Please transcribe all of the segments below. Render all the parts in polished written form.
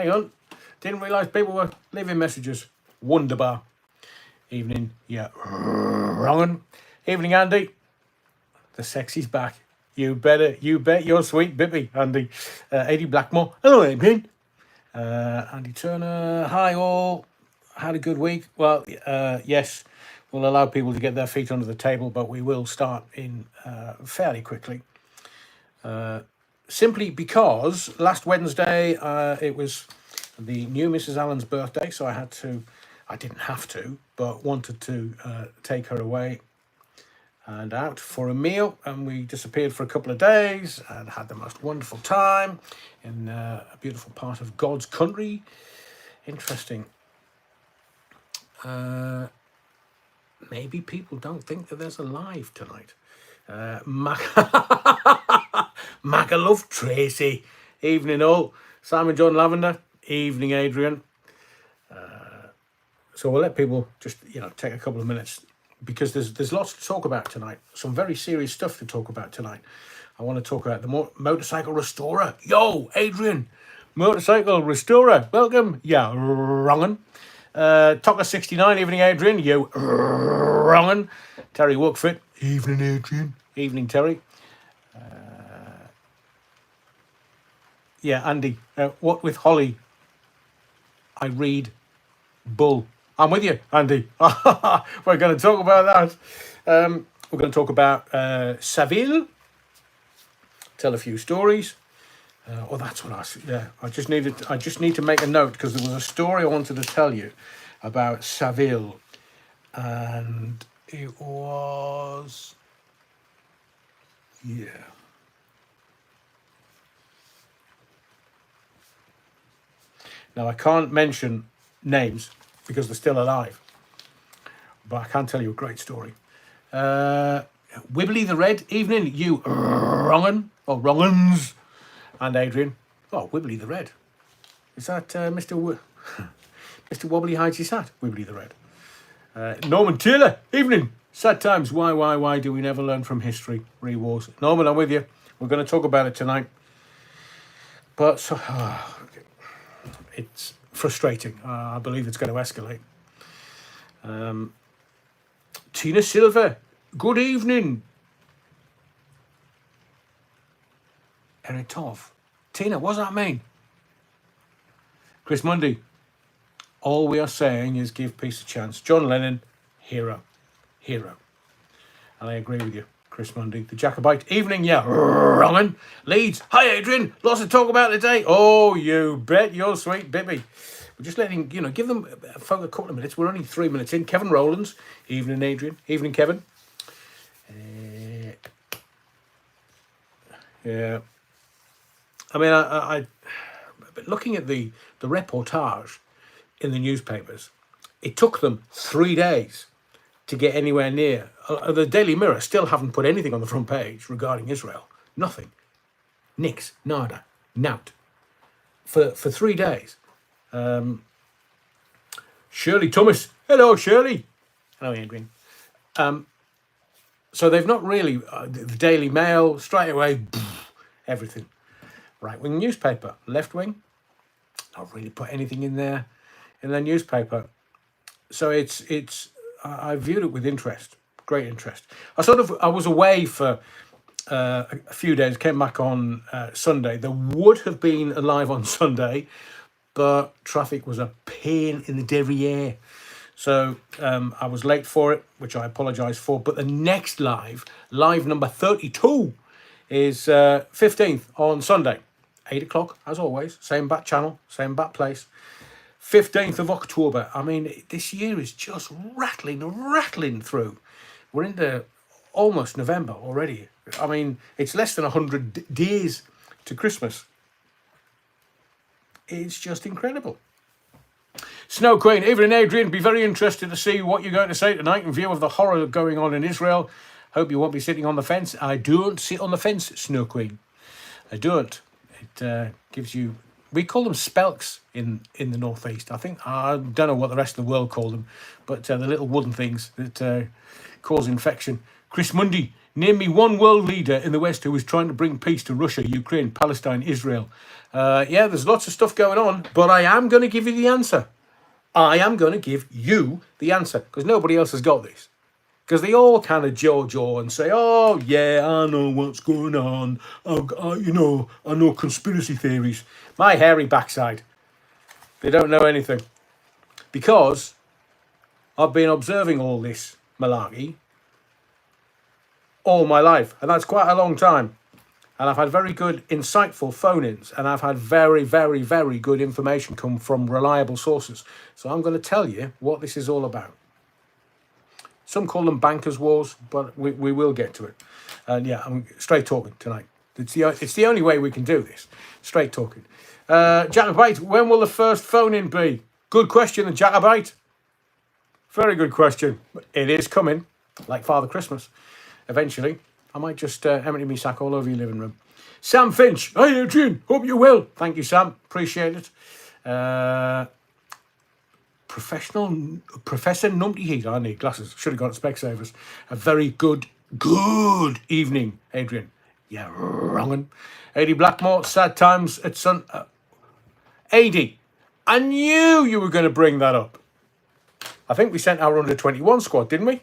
hang on. Didn't realise people were leaving messages. Wonderbar. Evening, yeah, wrong 'un. Evening, Andy. The sexy's back. You bet you're sweet, Bippy, Andy. Eddie Blackmore. Hello, Adrian. Andy Turner. Hi, all. Had a good week. Well, yes, we'll allow people to get their feet under the table, but we will start in fairly quickly. Simply because last Wednesday it was the new Mrs. Allen's birthday, so I didn't have to, but wanted to take her away and out for a meal, and we disappeared for a couple of days and had the most wonderful time in a beautiful part of God's country. Interesting. Maybe people don't think that there's a live tonight. Mac, I love Tracy. Evening all. Simon John Lavender. Evening, Adrian. So we'll let people just, take a couple of minutes, because there's lots to talk about tonight. Some very serious stuff to talk about tonight. I want to talk about the motorcycle restorer. Yo, Adrian, motorcycle restorer. Welcome. Yeah, wrongin'. Tocker 69. Evening, Adrian. You wrongin'. Terry Wookfit. Evening, Adrian. Evening, Terry. Yeah, Andy. What with Holly? I read bull. I'm with you, Andy. We're going to talk about that. We're going to talk about Savile. Tell a few stories. That's what I just need to make a note, because there was a story I wanted to tell you about Savile, and it was Now I can't mention names because they're still alive, but I can tell you a great story. Wibbly the Red. Evening, you wrong'un, or wrong'uns. And Adrian. Oh, Wibbly the Red. Is that Mr. Wobbly hides his hat? Wibbly the Red. Norman Taylor. Evening. Sad times. Why do we never learn from history? Re-wars. Norman, I'm with you. We're going to talk about it tonight. But it's frustrating. I believe it's going to escalate. Tina Silver. Good evening. Eritov. Tina, what's that mean? Chris Mundy. All we are saying is give peace a chance. John Lennon, hero. And I agree with you, Chris Mundy. The Jacobite. Evening, yeah. Wrongin'. Leeds. Hi, Adrian. Lots to talk about today. Oh, you bet you're sweet, Bippy. We're just letting, give them folk a couple of minutes. We're only 3 minutes in. Kevin Rowlands. Evening, Adrian. Evening, Kevin. Yeah. I mean, I looking at the reportage in the newspapers, it took them 3 days to get anywhere near. The Daily Mirror still haven't put anything on the front page regarding Israel. Nothing. Nix. Nada. Nout. For 3 days. Shirley Thomas. Hello, Shirley. Hello, Adrian. So they've not really, the Daily Mail, straight away, everything. Right-wing newspaper, left-wing, not really put anything in their newspaper. So I viewed it with interest, great interest. I was away for a few days, came back on Sunday. There would have been a live on Sunday, but traffic was a pain in the derriere. So I was late for it, which I apologise for. But the next live number 32, is 15th on Sunday. 8 o'clock, as always. Same bat channel, same bat place. 15th of October. I mean, this year is just rattling through. We're into almost November already. I mean, it's less than 100 days to Christmas. It's just incredible. Snow Queen, Evening Adrian, be very interested to see what you're going to say tonight in view of the horror going on in Israel. Hope you won't be sitting on the fence. I don't sit on the fence, Snow Queen. I don't. It gives you... We call them spelks in the northeast. I don't know what the rest of the world call them, but the little wooden things that cause infection. Chris Mundy, Name me one world leader in the West who is trying to bring peace to Russia, Ukraine, Palestine, Israel. Yeah, there's lots of stuff going on, but I am going to give you the answer. I am going to give you the answer because nobody else has got this. Because they all kind of jaw and say, oh, yeah, I know what's going on. I know conspiracy theories. My hairy backside. They don't know anything. Because I've been observing all this malarkey all my life. And that's quite a long time. And I've had very good, insightful phone-ins. And I've had very, very, very good information come from reliable sources. So I'm going to tell you what this is all about. Some call them bankers' wars, but we will get to it. And yeah, I'm straight talking tonight. It's the only way we can do this. Straight talking. Jacobite, when will the first phone-in be? Good question, the Jacobite. Very good question. It is coming, like Father Christmas. Eventually, I might just empty me sack all over your living room. Sam Finch. Hi, Adrian. Hope you're well. Thank you, Sam. Appreciate it. Professor Numpty Heat. I need glasses. Should have got Specsavers. A very good evening, Adrian. Yeah, wrongin'. AD Blackmore, sad times at Sun. AD, I knew you were going to bring that up. I think we sent our under-21 squad, didn't we?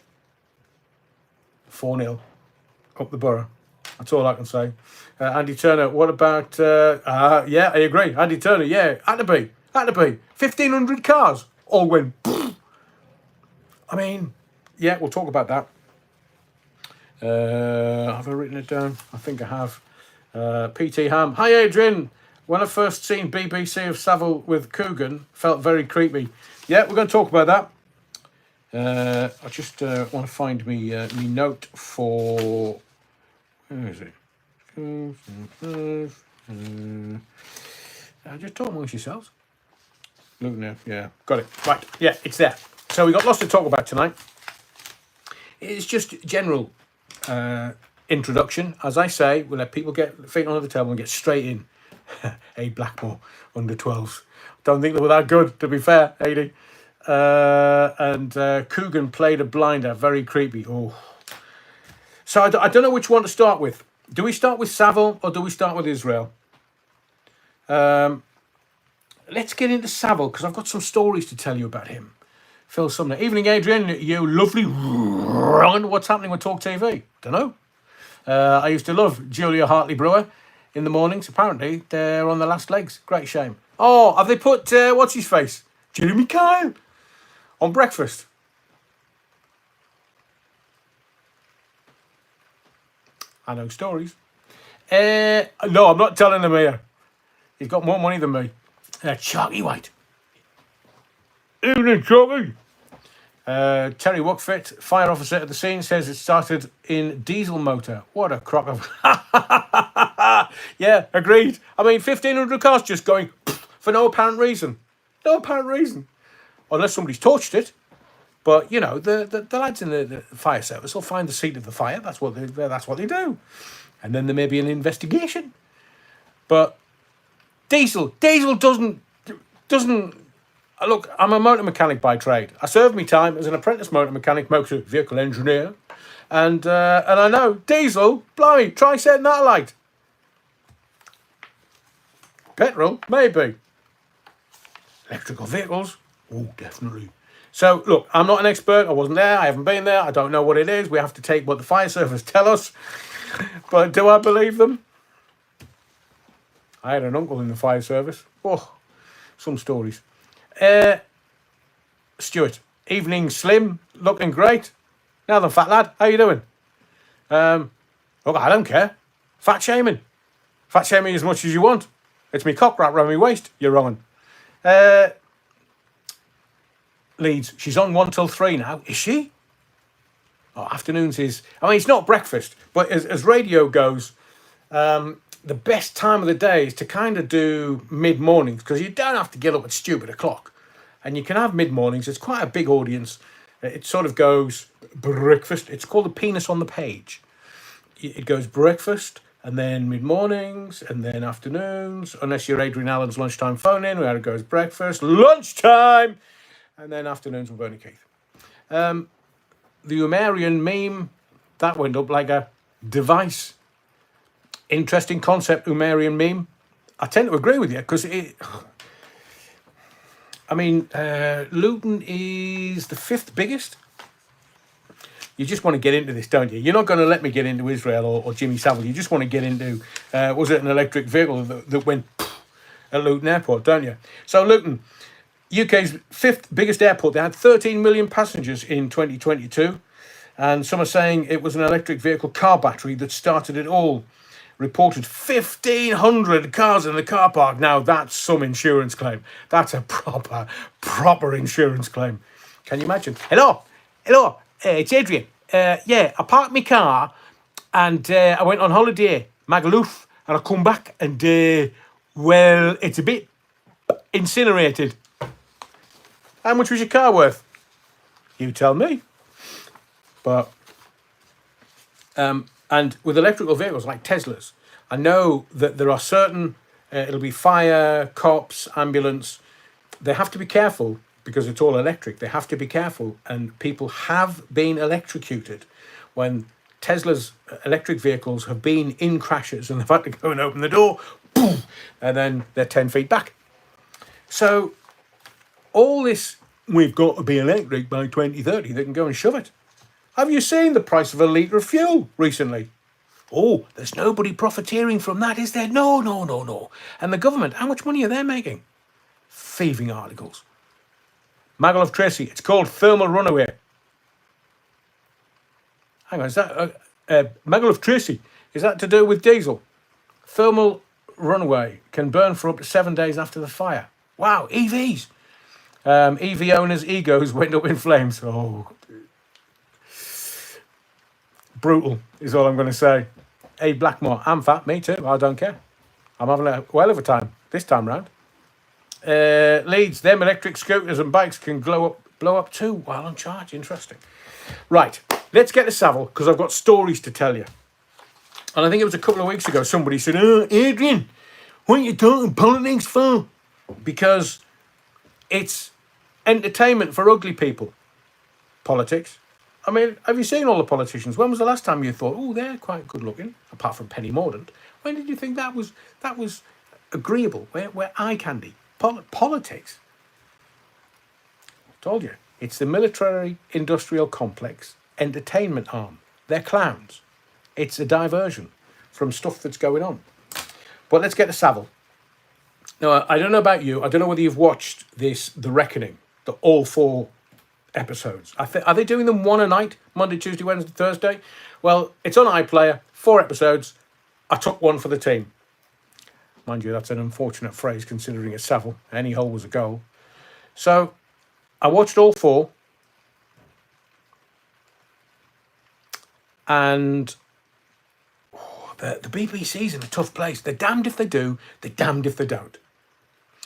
4-0 up the borough. That's all I can say. Andy Turner, what about... yeah, I agree. Andy Turner, yeah, had to be. 1,500 cars. All went... I mean, yeah, we'll talk about that. Have I written it down? I think I have. PT Ham. Hi, Adrian. When I first seen BBC of Savile with Coogan, felt very creepy. Yeah, we're going to talk about that. I just want to find me note for... Where is it? Just talk amongst yourselves. Luton now, yeah, got it. Right, yeah, it's there. So we got lots to talk about tonight. It's just general introduction. As I say, we'll let people get feet under the table and get straight in. A Blackmore, under 12s. Don't think they were that good, to be fair, AD. And Coogan played a blinder, very creepy. Oh. So I don't know which one to start with. Do we start with Savile or do we start with Israel? Let's get into Savile because I've got some stories to tell you about him. Phil Sumner. Evening, Adrian. You lovely. What's happening with Talk TV? Don't know. I used to love Julia Hartley-Brewer in the mornings. Apparently, they're on the last legs. Great shame. Oh, have they put, what's his face? Jeremy Kyle on breakfast. I know stories. No, I'm not telling them here. He's got more money than me. Chalky White. Evening, Chalky. Terry Wuckfit, fire officer at the scene, says it started in diesel motor. What a crock of... Yeah, agreed. I mean, 1,500 cars just going for no apparent reason. No apparent reason. Unless somebody's torched it. But, you know, the lads in the fire service will find the seat of the fire. That's what they do. And then there may be an investigation. But diesel doesn't... Look, I'm a motor mechanic by trade. I served my time as an apprentice motor mechanic, motor vehicle engineer. And I know, diesel, blimey, try setting that alight. Petrol, maybe. Electrical vehicles, oh, definitely. So, look, I'm not an expert. I wasn't there. I haven't been there. I don't know what it is. We have to take what the fire service tell us. But do I believe them? I had an uncle in the fire service. Oh, some stories. Stuart, evening, Slim, looking great. Now then, fat lad, how you doing? Look, I don't care. Fat shaming as much as you want. It's me cock wrap around my waist. You're wrong. Leeds, she's on 1 till 3 now. Is she? Oh, afternoons is... I mean, it's not breakfast, but as radio goes, the best time of the day is to kind of do mid-mornings because you don't have to get up at stupid o'clock. And you can have mid-mornings. It's quite a big audience. It sort of goes breakfast. It's called the penis on the page. It goes breakfast and then mid-mornings and then afternoons, unless you're Adrian Allen's lunchtime phone-in, where it goes breakfast, lunchtime, and then afternoons with Bernie Keith. The Umarian meme, that went up like a device. Interesting concept, Umarian meme. I tend to agree with you because Luton is the 5th biggest. You just want to get into this, don't you? You're not going to let me get into Israel or Jimmy Savile. You just want to get into, was it an electric vehicle that went at Luton Airport, don't you? So Luton, UK's 5th biggest airport. They had 13 million passengers in 2022. And some are saying it was an electric vehicle car battery that started it all. Reported 1,500 cars in the car park. Now that's some insurance claim. That's a proper insurance claim. Can you imagine? Hello, it's Adrian. I parked my car and I went on holiday, Magaluf, and I come back and, it's a bit incinerated. How much was your car worth? You tell me. But, and with electrical vehicles like Teslas, I know that there are certain, it'll be fire, cops, ambulance. They have to be careful because it's all electric. They have to be careful. And people have been electrocuted when Tesla's electric vehicles have been in crashes and they've had to go and open the door, boom, and then they're 10 feet back. So all this, we've got to be electric by 2030, they can go and shove it. Have you seen the price of a litre of fuel recently? Oh, there's nobody profiteering from that, is there? No. And the government, how much money are they making? Thieving articles. Magaluf Tracy, it's called thermal runaway. Hang on, is that Magaluf Tracy? Is that to do with diesel? Thermal runaway can burn for up to 7 days after the fire. Wow, EVs. EV owners' egos went up in flames. Oh, brutal is all I'm going to say. Hey, Blackmore, I'm fat, me too. I don't care. I'm having a well of a time this time round. Leeds, them electric scooters and bikes can blow up too while on charge. Interesting. Right, let's get to Savile because I've got stories to tell you. And I think it was a couple of weeks ago somebody said, Adrian, what are you talking politics for? Because it's entertainment for ugly people. Politics. I mean, have you seen all the politicians? When was the last time you thought, oh, they're quite good looking, apart from Penny Mordaunt? When did you think that was agreeable? We're eye candy. Politics. I told you, it's the military industrial complex entertainment arm. They're clowns. It's a diversion from stuff that's going on. But let's get to Savile. Now, I don't know about you. I don't know whether you've watched this, The Reckoning, all 4 episodes. Are they doing them one a night? Monday, Tuesday, Wednesday, Thursday? Well, it's on iPlayer, 4 episodes. I took one for the team. Mind you, that's an unfortunate phrase considering it's Savile. Any hole was a goal. So I watched all 4. And the BBC's in a tough place. They're damned if they do. They're damned if they don't.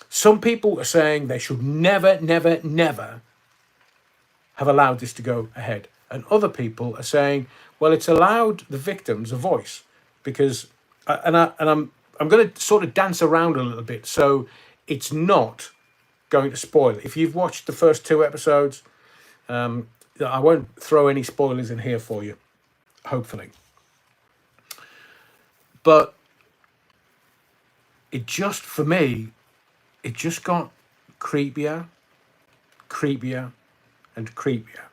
Some people are saying they should never have allowed this to go ahead. And other people are saying, well, it's allowed the victims a voice because, I'm going to sort of dance around a little bit. So it's not going to spoil. If you've watched the first 2 episodes, I won't throw any spoilers in here for you, hopefully. But it just, for me, it just got creepier and creepier.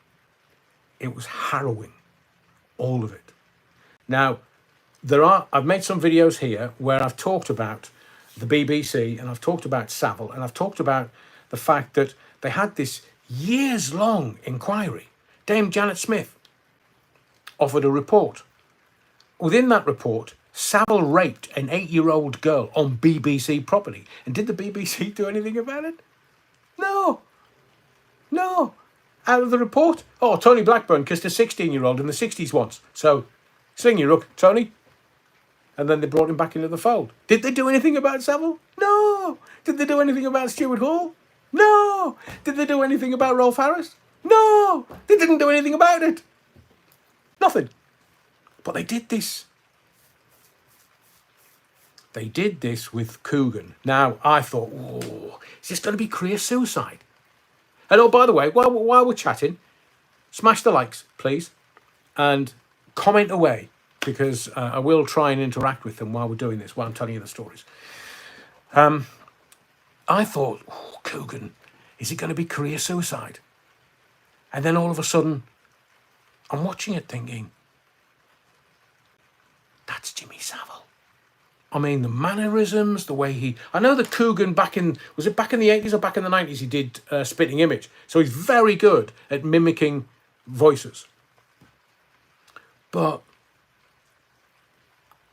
It was harrowing, all of it. Now, I've made some videos here where I've talked about the BBC and I've talked about Savile and I've talked about the fact that they had this years-long inquiry. Dame Janet Smith offered a report. Within that report, Savile raped an 8-year-old girl on BBC property. And did the BBC do anything about it? No. Out of the report, Tony Blackburn kissed a 16-year-old in the 60s once. So, sling your hook, Tony. And then they brought him back into the fold. Did they do anything about Savile? No. Did they do anything about Stuart Hall? No. Did they do anything about Rolf Harris? No. They didn't do anything about it. Nothing. But they did this. They did this with Coogan. Now, I thought, is this going to be career suicide? And by the way, while we're chatting, smash the likes, please. And comment away. because I will try and interact with them while we're doing this, while I'm telling you the stories. I thought, oh, Coogan, is it going to be career suicide? And then all of a sudden, I'm watching it thinking, that's Jimmy Savile. I mean, the mannerisms, the way he... I know that Coogan was it back in the 80s or back in the 90s, he did Spitting Image. So he's very good at mimicking voices. But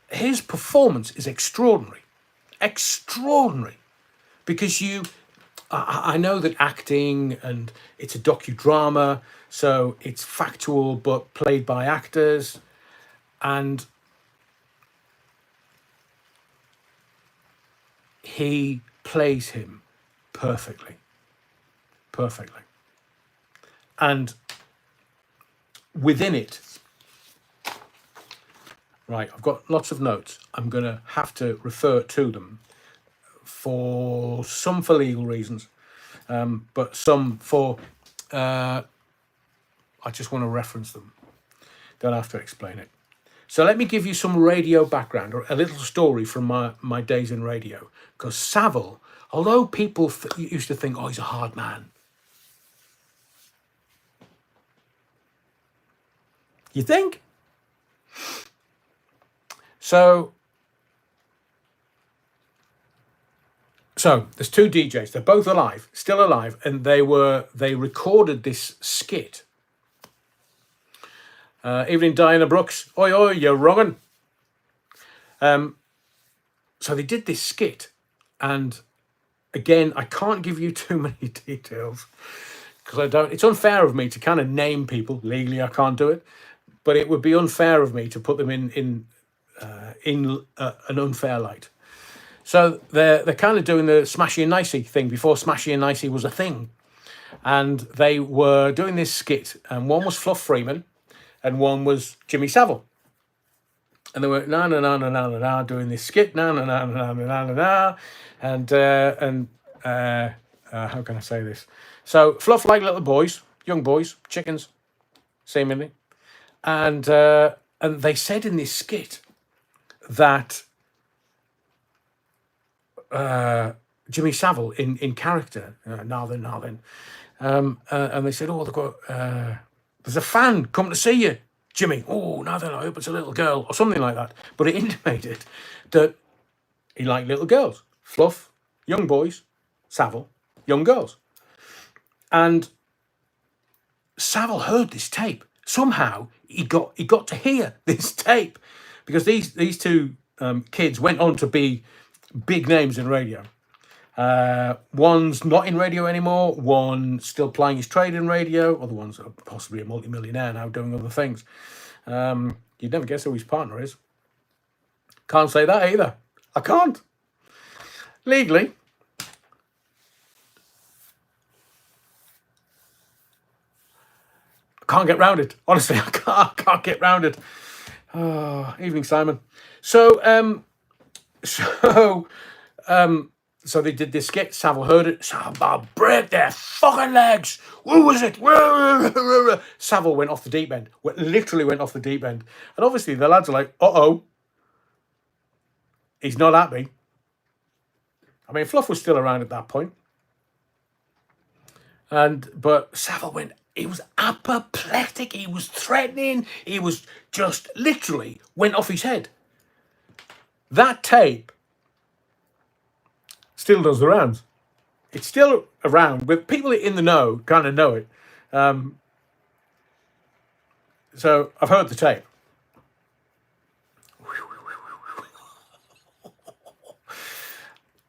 his performance is extraordinary. Extraordinary. Because I know that acting, and it's a docudrama, so it's factual but played by actors. And he plays him perfectly. Perfectly. And within it, right, I've got lots of notes. I'm going to have to refer to them, for legal reasons, but some for, I just want to reference them. Don't have to explain it. So let me give you some radio background, or a little story from my days in radio. Because Savile, although people used to think, oh, he's a hard man. You think? So there's two DJs. They're both alive, still alive, and they recorded this skit. Evening, Diana Brooks. Oi, oi, you're wrongin'. So they did this skit, and again, I can't give you too many details because I don't. It's unfair of me to kind of name people. Legally, I can't do it, but it would be unfair of me to put them in an unfair light. So they're kind of doing the Smashy and Nicey thing before Smashy and Nicey was a thing, and they were doing this skit, and one was Fluff Freeman, and one was Jimmy Savile. And they were doing this skit, and how can I say this? So Fluff like little boys, young boys, chickens, seemingly, and they said in this skit that Jimmy Savile in character, now then, and they said, oh, they've got there's a fan come to see you, Jimmy. Oh, now then, I hope it's a little girl or something like that. But it intimated that he liked little girls. Fluff, young boys. Savile, young girls. And Savile heard this tape. Somehow he got to hear this tape, because these two kids went on to be big names in radio. One's not in radio anymore. One still plying his trade in radio. Other one's possibly a multi-millionaire now doing other things. You'd never guess who his partner is. Can't say that either. I can't. Legally. I can't get round it. Honestly, I can't get round it. Oh, evening, Simon. So they did this skit. Savile heard it. Savile, break their fucking legs. Who was it? Savile went off the deep end. Literally went off the deep end. And obviously the lads are like, uh-oh. He's not happy. I mean, Fluff was still around at that point. But Savile went, he was apoplectic. He was threatening. He was just literally went off his head. That tape still does the rounds. It's still around, but people in the know kind of know it. So I've heard the tape.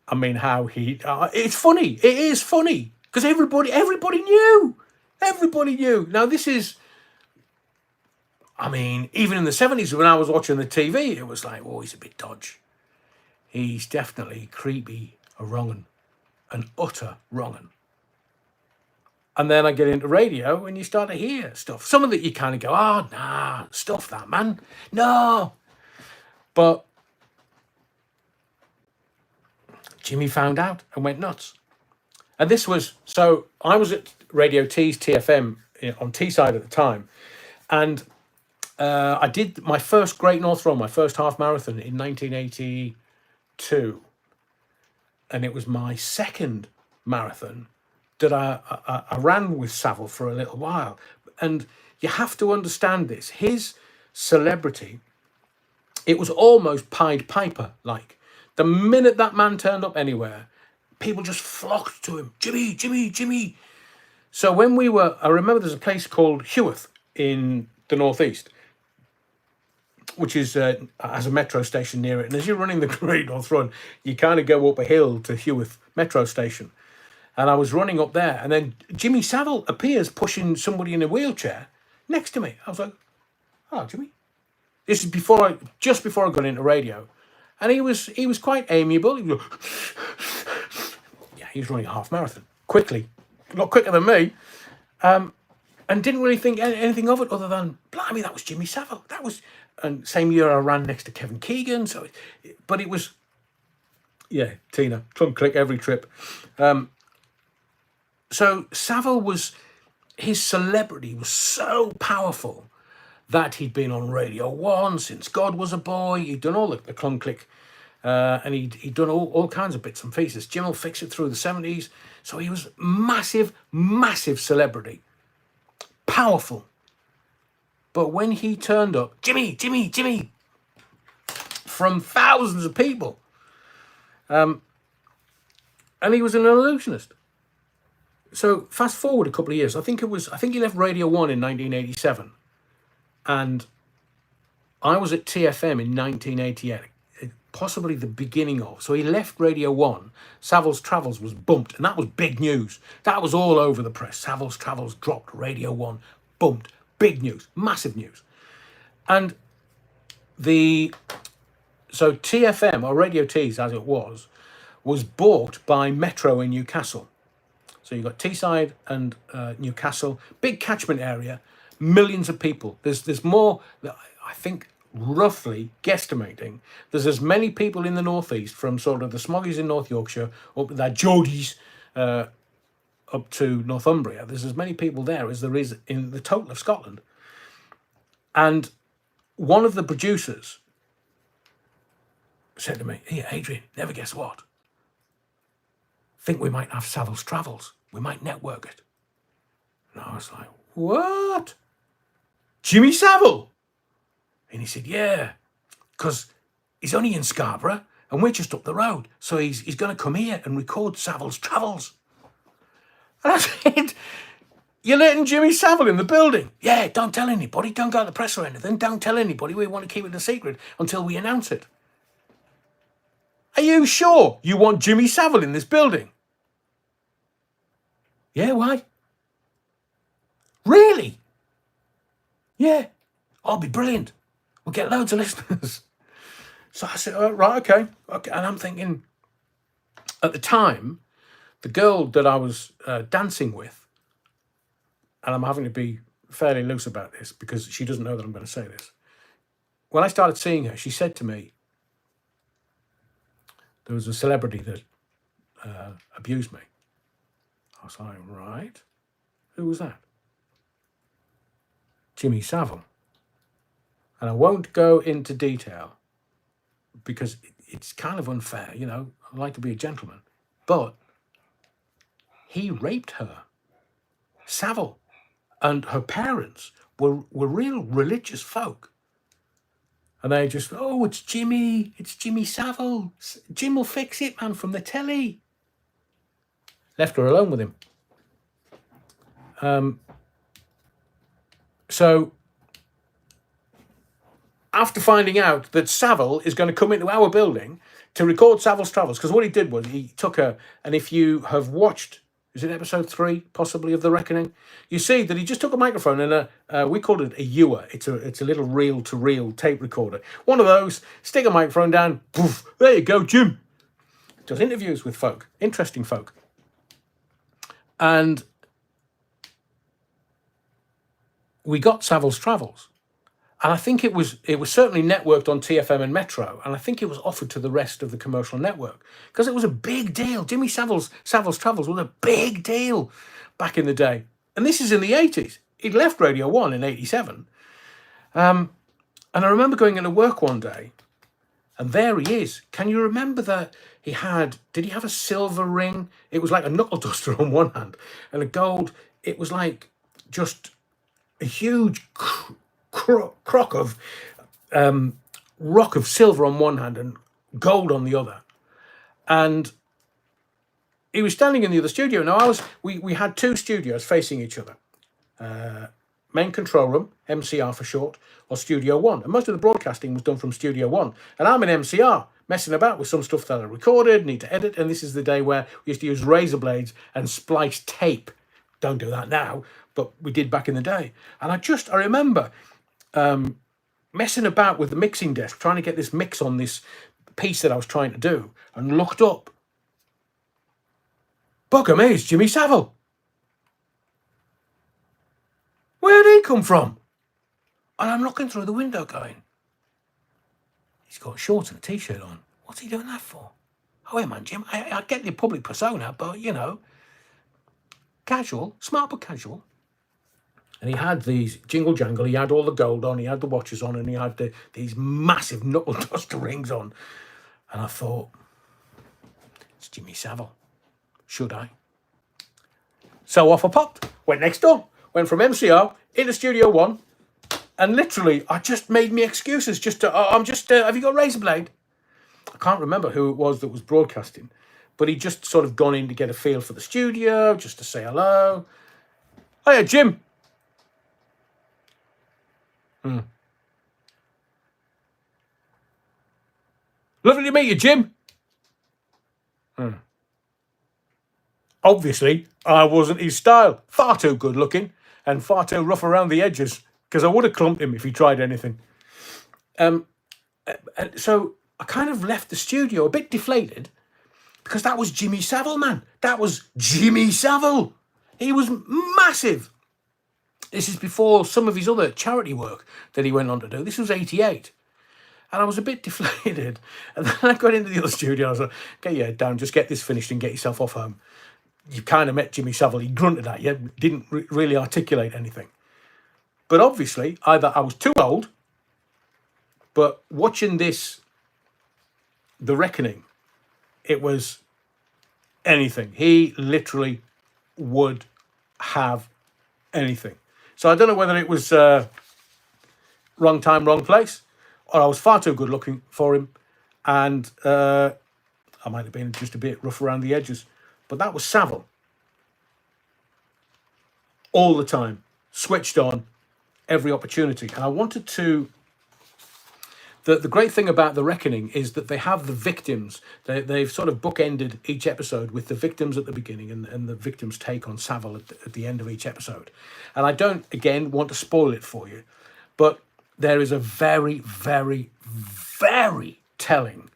I mean, how he... it's funny. It is funny. Because everybody knew. Everybody knew. Now, this is... I mean, even in the 70s when I was watching the TV, it was like, oh, he's a bit dodge. He's definitely creepy, a wrong'un. An utter wrong'un. And then I get into radio and you start to hear stuff. Some of it you kind of go, oh, nah, stuff that, man. No. But Jimmy found out and went nuts. And this was, so I was at Radio T's TFM on Teesside at the time. And I did my first Great North Run, my first half marathon in 1982. And it was my second marathon that I ran with Savile for a little while. And you have to understand this. His celebrity, it was almost Pied Piper like. The minute that man turned up anywhere, people just flocked to him. Jimmy, Jimmy, Jimmy. So when we were, I remember there's a place called Heworth in the northeast, which is has a metro station near it. And as you're running the Great North Run, you kind of go up a hill to Heworth metro station. And I was running up there, and then Jimmy Savile appears pushing somebody in a wheelchair next to me. I was like, "Oh, Jimmy." This is just before I got into radio, and he was quite amiable. He was like, yeah, he was running a half marathon quickly, a lot quicker than me, and didn't really think anything of it other than, blimey, that was Jimmy Savile. That was, and same year I ran next to Kevin Keegan. So, but it was, yeah, Tina, clunk click every trip. So Savile his celebrity was so powerful that he'd been on Radio 1 since God was a boy. He'd done all the clunk click, and he'd done all kinds of bits and pieces. Jim will fix it through the 70s. So he was massive, massive celebrity. Powerful. But when he turned up, Jimmy, Jimmy, Jimmy, from thousands of people, and he was an illusionist. So fast forward a couple of years. I think he left Radio 1 in 1987. And I was at TFM in 1988, possibly the beginning of. So he left Radio 1. Savile's Travels was bumped, and that was big news. That was all over the press. Savile's Travels dropped, Radio 1 bumped. Big news, massive news. And so TFM, or Radio Tees as it was bought by Metro in Newcastle. So you've got Teesside and Newcastle, big catchment area, millions of people. There's more, I think, roughly guesstimating, there's as many people in the northeast from sort of the Smoggies in North Yorkshire up to that Geordies up to Northumbria. There's as many people there as there is in the total of Scotland. And one of the producers said to me, "Hey, Adrian, never guess what? Think we might have Savile's Travels. We might network it." And I was like, "What? Jimmy Savile?" And he said, "Yeah, because he's only in Scarborough and we're just up the road. So he's going to come here and record Savile's Travels." And I said, "You're letting Jimmy Savile in the building?" "Yeah, don't tell anybody. Don't go to the press or anything. Don't tell anybody. We want to keep it a secret until we announce it." "Are you sure you want Jimmy Savile in this building?" "Yeah, why?" "Really?" "Yeah, I'll be brilliant. We'll get loads of listeners." So I said, "Oh, right, okay. And I'm thinking, at the time, the girl that I was dancing with, and I'm having to be fairly loose about this because she doesn't know that I'm going to say this. When I started seeing her, she said to me, there was a celebrity that abused me. I was like, right, who was that? Jimmy Savile. And I won't go into detail because it's kind of unfair, you know, I like to be a gentleman. But he raped her. Savile and her parents were real religious folk. And they just, "Oh, it's Jimmy Savile. Jim will fix it, man, from the telly." Left her alone with him. So after finding out that Savile is going to come into our building to record Savile's Travels, because what he did was he took her, and if you have watched, is it episode 3, possibly, of The Reckoning? You see that he just took a microphone and we called it a ewer. It's a little reel-to-reel tape recorder. One of those, stick a microphone down, poof, there you go, Jim. Does interviews with folk, interesting folk. And we got Savile's Travels. And I think it was certainly networked on TFM and Metro, and I think it was offered to the rest of the commercial network because it was a big deal. Jimmy Savile's Travels was a big deal back in the day. And this is in the 80s. He'd left Radio 1 in 87. And I remember going into work one day, and there he is. Can you remember that did he have a silver ring? It was like a knuckle duster on one hand, and a gold, it was like just a huge crock of rock of silver on one hand and gold on the other. And he was standing in the other studio. Now we had two studios facing each other. Main control room, MCR for short, or Studio One. And most of the broadcasting was done from Studio One. And I'm in MCR, messing about with some stuff that I recorded, need to edit. And this is the day where we used to use razor blades and splice tape. Don't do that now, but we did back in the day. And I remember messing about with the mixing desk, trying to get this mix on this piece that I was trying to do, and looked up. Bugger me, it's Jimmy Savile. Where'd he come from? And I'm looking through the window going, he's got shorts and a t-shirt on. What's he doing that for? Oh, hey man, Jim, I get the public persona, but, casual, smart but casual. And he had these jingle jangle, he had all the gold on, he had the watches on, and he had these massive knuckle duster rings on. And I thought, it's Jimmy Savile. Should I? So off I popped, went next door. Went from MCR into Studio One, and literally, I just made me excuses. Have you got a razor blade? I can't remember who it was that was broadcasting, but he'd just sort of gone in to get a feel for the studio, just to say hello. Hiya, Jim. Lovely to meet you, Jim. Obviously, I wasn't his style. Far too good looking. And far too rough around the edges, because I would have clumped him if he tried anything. So I kind of left the studio a bit deflated, because that was Jimmy Savile, man. That was Jimmy Savile. He was massive. This is before some of his other charity work that he went on to do. This was 88. And I was a bit deflated. And then I got into the other studio. I was like, get your head down, just get this finished and get yourself off home. You kind of met Jimmy Savile. He grunted at you, didn't really articulate anything. But obviously, either I was too old, but watching this, The Reckoning, it was anything. He literally would have anything. So I don't know whether it was wrong time, wrong place, or I was far too good looking for him, and I might have been just a bit rough around the edges. But that was Savile. All the time. Switched on. Every opportunity. And I wanted to... The great thing about The Reckoning is that they have the victims. They've sort of bookended each episode with the victims at the beginning and the victims' take on Savile at the end of each episode. And I don't, again, want to spoil it for you. But there is a very, very, very telling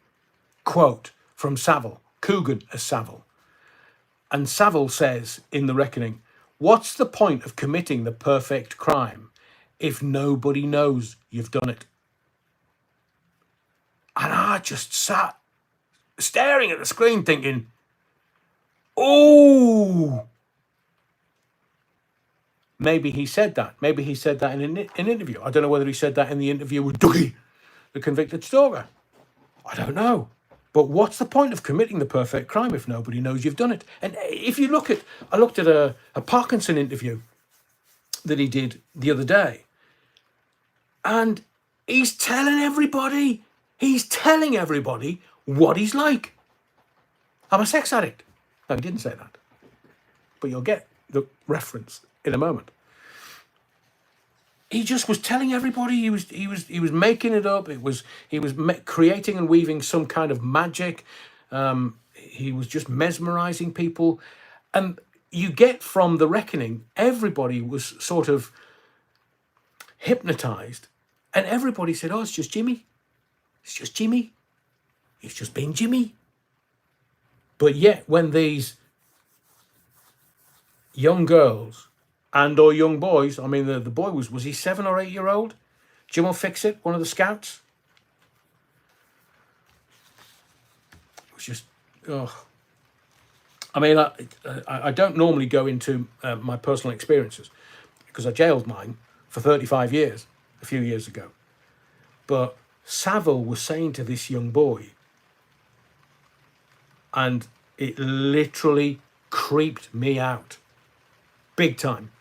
quote from Savile. Coogan as Savile. And Savile says in The Reckoning, what's the point of committing the perfect crime if nobody knows you've done it? And I just sat staring at the screen thinking, oh, maybe he said that. Maybe he said that in an interview. I don't know whether he said that in the interview with Dougie, the convicted stalker. I don't know. But what's the point of committing the perfect crime if nobody knows you've done it? And if you look at, I looked at a Parkinson interview that he did the other day, and he's telling everybody what he's like. I'm a sex addict. No, he didn't say that. But you'll get the reference in a moment. He just was telling everybody he was making it up. He was creating and weaving some kind of magic. He was just mesmerizing people, and you get from The Reckoning, everybody was sort of hypnotized, and everybody said, "Oh, it's just Jimmy. It's just Jimmy. It's just being Jimmy." But yet, when these young girls and or young boys, I mean, the boy was he 7 or 8 year old? Jim will fix it, one of the scouts. It was just, oh. I mean, I don't normally go into my personal experiences because I jailed mine for 35 years. a few years ago. But Savile was saying to this young boy, and it literally creeped me out big time,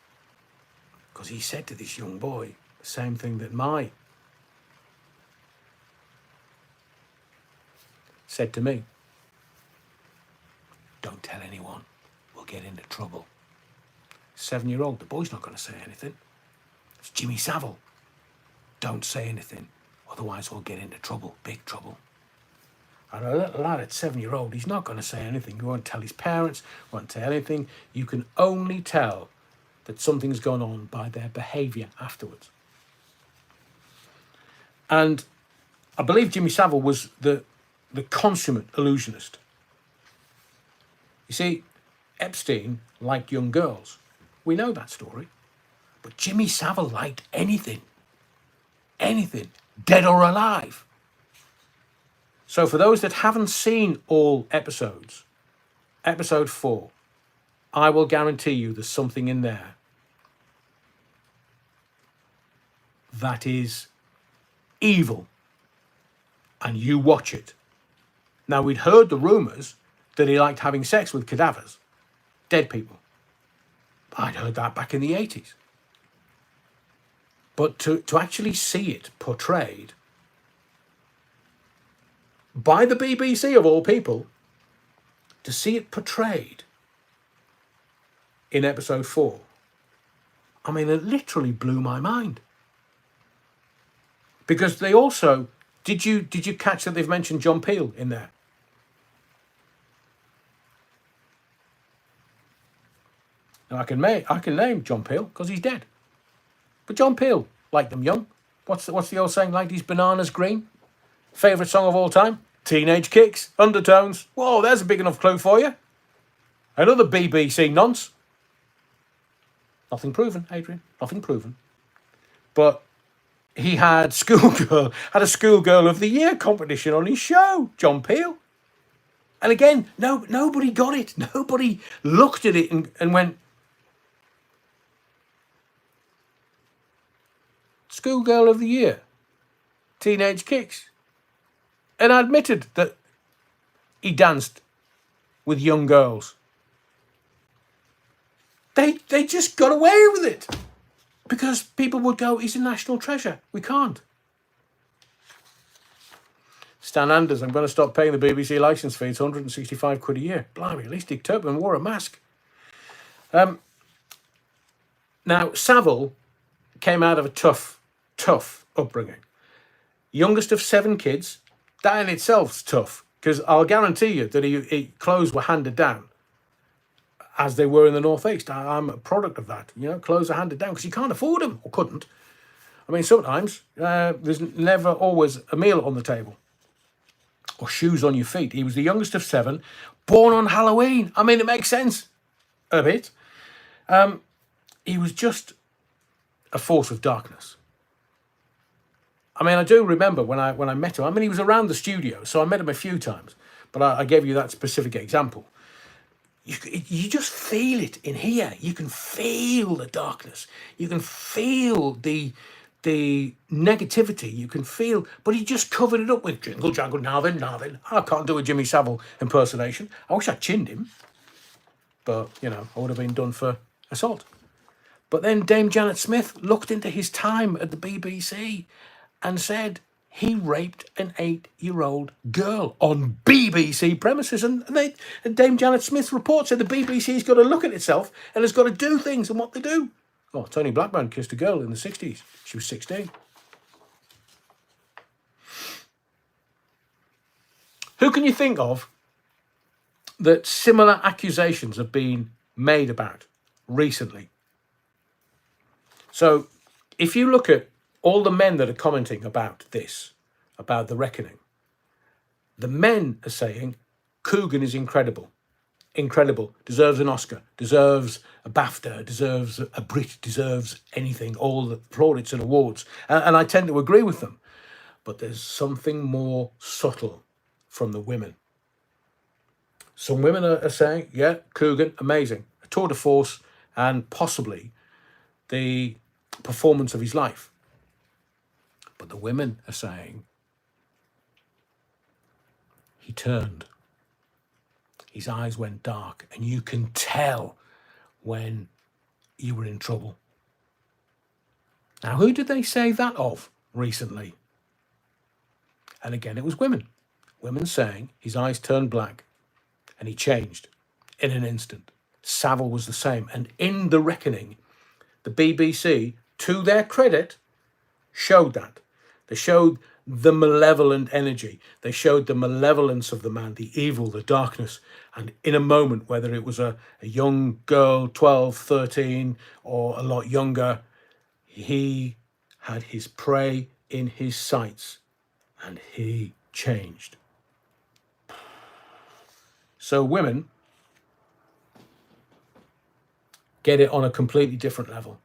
because he said to this young boy the same thing that Mai said to me. Don't tell anyone, we'll get into trouble. 7-year-old, the boy's not going to say anything. It's Jimmy Savile. Don't say anything, otherwise we'll get into trouble, big trouble. And a little lad at 7-year-old, he's not going to say anything. He won't tell his parents, won't tell anything. You can only tell that something's gone on by their behaviour afterwards. And I believe Jimmy Savile was the consummate illusionist. You see, Epstein liked young girls. We know that story. But Jimmy Savile liked anything. Anything, dead or alive. So for those that haven't seen all episodes, episode 4, I will guarantee you there's something in there that is evil. And you watch it. Now, we'd heard the rumours that he liked having sex with cadavers, dead people. I'd heard that back in the 80s. But to actually see it portrayed by the BBC of all people, to see it portrayed in episode 4, I mean, it literally blew my mind. Because they also, did you catch that they've mentioned John Peel in there? Now, I can name John Peel because he's dead. But John Peel liked them young. What's the old saying? Like these bananas green. Favourite song of all time? Teenage Kicks, Undertones. Whoa, there's a big enough clue for you. Another BBC nonce. Nothing proven, Adrian. Nothing proven. But he had a schoolgirl of the year competition on his show, John Peel. And again, nobody got it. Nobody looked at it and went, Schoolgirl of the Year, Teenage Kicks. And I admitted that he danced with young girls. They just got away with it. Because people would go, he's a national treasure. We can't. Stan Anders, I'm going to stop paying the BBC licence fee. It's 165 quid a year. Blimey, at least Dick Turpin wore a mask. Now, Savile came out of a tough upbringing. Youngest of 7 kids. That in itself's tough, because I'll guarantee you that his clothes were handed down as they were in the Northeast. I'm a product of that. You know, clothes are handed down because you can't afford them, or couldn't. I mean, sometimes there's never always a meal on the table or shoes on your feet. He was the youngest of 7, born on Halloween. I mean, it makes sense a bit. He was just a force of darkness. I mean, I do remember when I met him. I mean, he was around the studio, so I met him a few times. But I gave you that specific example. You just feel it in here. You can feel the darkness. You can feel the negativity. You can feel, but he just covered it up with jingle, jangle, now then. I can't do a Jimmy Savile impersonation. I wish I chinned him. But, you know, I would have been done for assault. But then Dame Janet Smith looked into his time at the BBC and said he raped an 8-year-old girl on BBC premises. And Dame Janet Smith's report said the BBC's got to look at itself and has got to do things and what they do. Oh, Tony Blackburn kissed a girl in the 60s. She was 16. Who can you think of that similar accusations have been made about recently? So if you look at all the men that are commenting about this, about the reckoning, the men are saying Coogan is incredible, deserves an Oscar, deserves a BAFTA, deserves a Brit, deserves anything, all the plaudits and awards. And I tend to agree with them. But there's something more subtle from the women. Some women are saying, yeah, Coogan, amazing, a tour de force, and possibly the performance of his life. But the women are saying he turned. His eyes went dark, and you can tell when you were in trouble. Now, who did they say that of recently? And again, it was women. Women saying his eyes turned black and he changed in an instant. Savile was the same. And in The Reckoning, the BBC, to their credit, showed that. They showed the malevolent energy. They showed the malevolence of the man, the evil, the darkness. And in a moment, whether it was a young girl, 12, 13, or a lot younger, he had his prey in his sights and he changed. So women get it on a completely different level,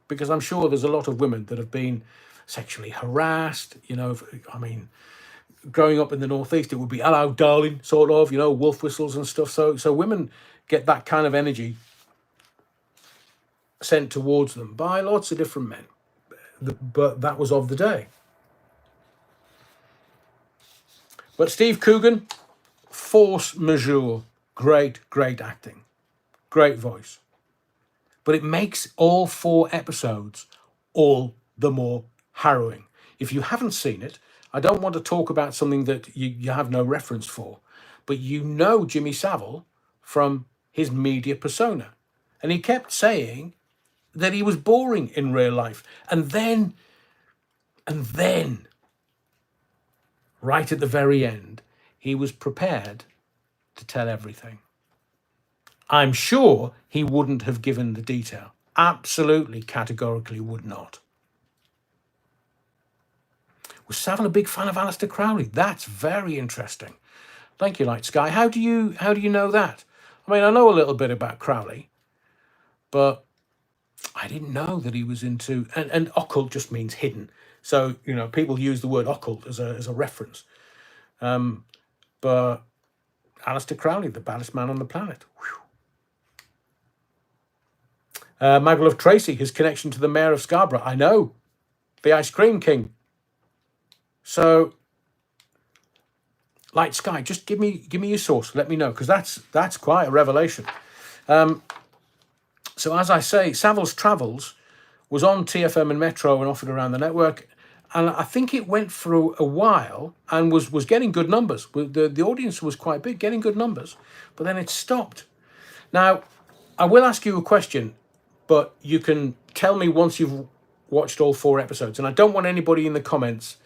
because I'm sure there's a lot of women that have been sexually harassed. You know, I mean, growing up in the Northeast, it would be hello, darling, sort of, you know, wolf whistles and stuff. So women get that kind of energy sent towards them by lots of different men. But that was of the day. But Steve Coogan, force majeure, great acting, great voice. But it makes all 4 episodes all the more harrowing. If you haven't seen it, I don't want to talk about something that you have no reference for, but you know Jimmy Savile from his media persona. And he kept saying that he was boring in real life. And then, right at the very end, he was prepared to tell everything. I'm sure he wouldn't have given the detail. Absolutely, categorically would not. Was Savile a big fan of Aleister Crowley? That's very interesting. Thank you, Light Sky. How do you know that? I mean, I know a little bit about Crowley, but I didn't know that he was into, and occult just means hidden. So, you know, people use the word occult as a reference. But Aleister Crowley, the baddest man on the planet. Michael of Tracy, his connection to the mayor of Scarborough. I know, the ice cream king. So, Light Sky, just give me your source. Let me know, because that's quite a revelation. So as I say, Savile's Travels was on TFM and Metro and offered around the network, and I think it went for a while and was getting good numbers. The audience was quite big, getting good numbers, but then it stopped. Now, I will ask you a question, but you can tell me once you've watched all 4 episodes, and I don't want anybody in the comments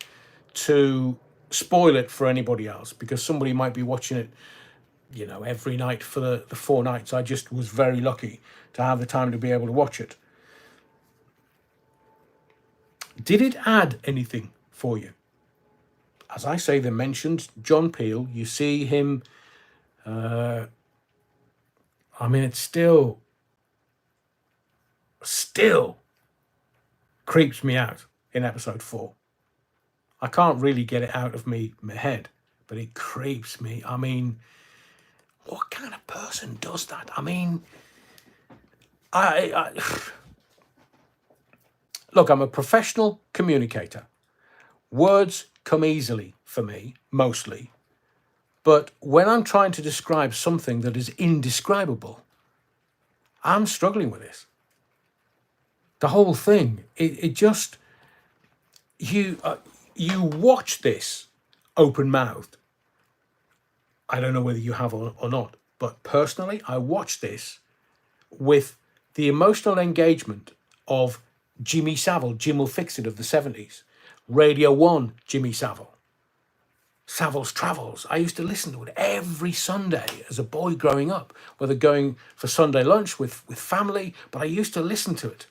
to spoil it for anybody else, because somebody might be watching it, you know, every night for the 4 nights. I just was very lucky to have the time to be able to watch it. Did it add anything for you? As I say, they mentioned John Peel. You see him. I mean, it's still creeps me out in episode 4. I can't really get it out of my head, but it creeps me. I mean, what kind of person does that? I mean, I look, I'm a professional communicator. Words come easily for me, mostly. But when I'm trying to describe something that is indescribable, I'm struggling with this. The whole thing, it just, you watch this open-mouthed. I don't know whether you have or not, but personally, I watched this with the emotional engagement of Jimmy Savile, Jim Will Fix It of the 70s, Radio 1, Jimmy Savile, Savile's Travels. I used to listen to it every Sunday as a boy growing up, whether going for Sunday lunch with family, but I used to listen to it.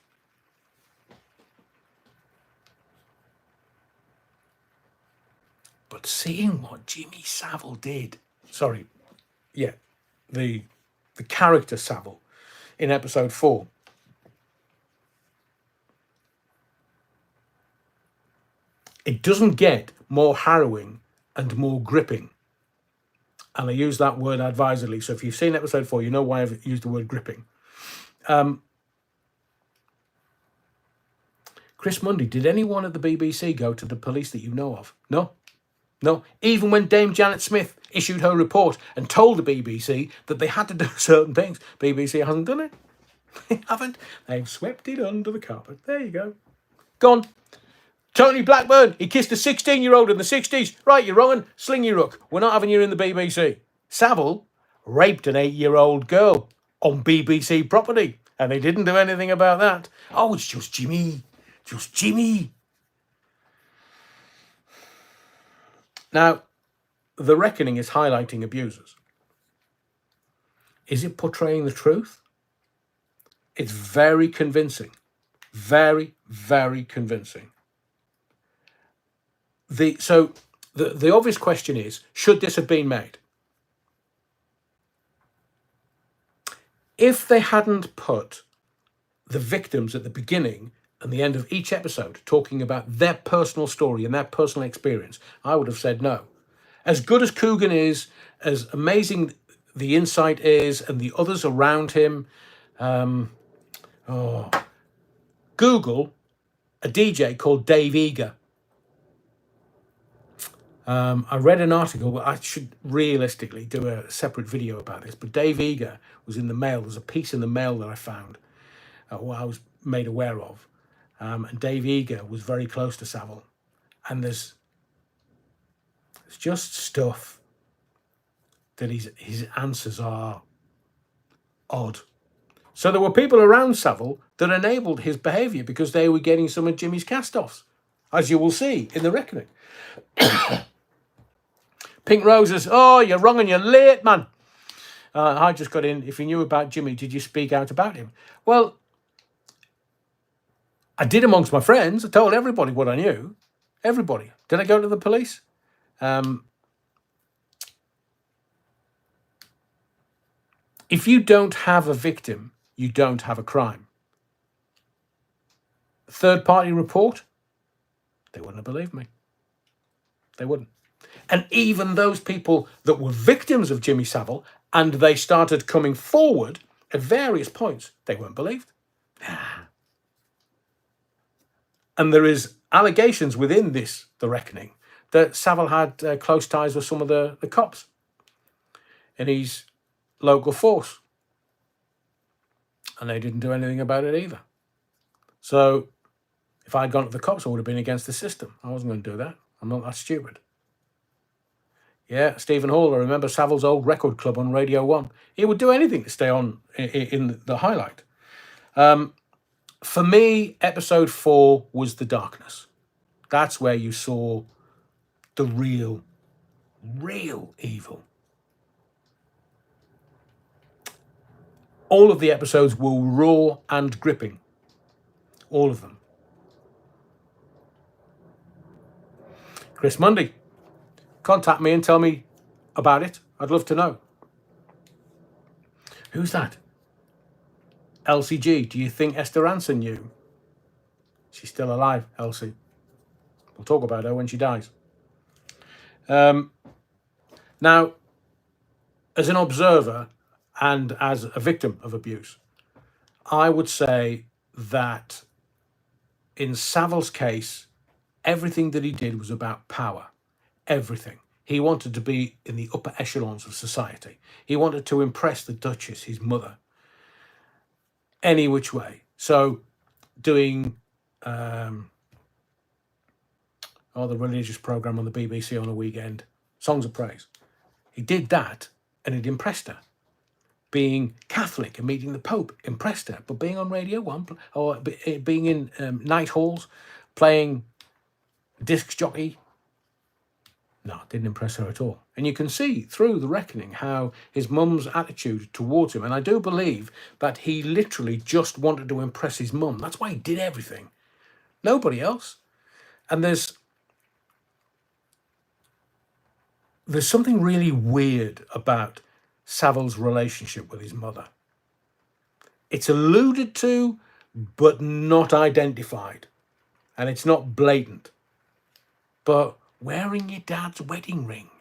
But seeing what Jimmy Savile did, the character Savile in episode 4, it doesn't get more harrowing and more gripping. And I use that word advisedly. So if you've seen episode 4, you know why I've used the word gripping. Chris Mundy, did anyone at the BBC go to the police that you know of? No. No. Even when Dame Janet Smith issued her report and told the BBC that they had to do certain things, BBC hasn't done it. They haven't. They've swept it under the carpet. There you go. Gone. Tony Blackburn, he kissed a 16-year-old in the 60s. Right, you're wrong. Sling your rook. We're not having you in the BBC. Savile raped an 8-year-old girl on BBC property, and they didn't do anything about that. Oh, it's just Jimmy. Just Jimmy. Now, The Reckoning is highlighting abusers. Is it portraying the truth? It's very convincing. Very, very convincing. So the obvious question is, should this have been made? If they hadn't put the victims at the beginning and the end of each episode talking about their personal story and their personal experience, I would have said no. As good as Coogan is, as amazing the insight is, and the others around him, Google a DJ called Dave Eager. I read an article, but I should realistically do a separate video about this, but Dave Eager was in the Mail. There's a piece in the Mail that I found, what I was made aware of. And Dave Eager was very close to Savile. And there's just stuff that his answers are odd. So there were people around Savile that enabled his behaviour because they were getting some of Jimmy's cast-offs, as you will see in The Reckoning. Pink Roses, oh, you're wrong and you're late, man. I just got in. If you knew about Jimmy, did you speak out about him? Well, I did amongst my friends. I told everybody what I knew. Everybody. Did I go to the police? If you don't have a victim, you don't have a crime. Third-party report? They wouldn't have believed me. They wouldn't. And even those people that were victims of Jimmy Savile and they started coming forward at various points, they weren't believed. And there is allegations within this, The Reckoning, that Savile had close ties with some of the cops in his local force. And they didn't do anything about it either. So if I'd gone to the cops, I would have been against the system. I wasn't going to do that. I'm not that stupid. Yeah, Stephen Hall, I remember Savile's old record club on Radio 1. He would do anything to stay on in the highlight. For me, episode 4 was The Darkness. That's where you saw the real evil. All of the episodes were raw and gripping. All of them. Chris Mundy, contact me and tell me about it. I'd love to know. Who's that? LCG, do you think Esther Ranson knew? She's still alive, Elsie. We'll talk about her when she dies. Now, as an observer and as a victim of abuse, I would say that in Savile's case, everything that he did was about power. Everything. He wanted to be in the upper echelons of society. He wanted to impress the Duchess, his mother, any which way. So doing the religious programme on the BBC on a weekend, Songs of Praise. He did that and it impressed her. Being Catholic and meeting the Pope impressed her. But being on Radio 1 or being in night halls, playing disc jockey, no, it didn't impress her at all. And you can see through The Reckoning how his mum's attitude towards him, and I do believe that he literally just wanted to impress his mum. That's why he did everything. Nobody else. And there's something really weird about Savile's relationship with his mother. It's alluded to, but not identified. And it's not blatant. But wearing your dad's wedding ring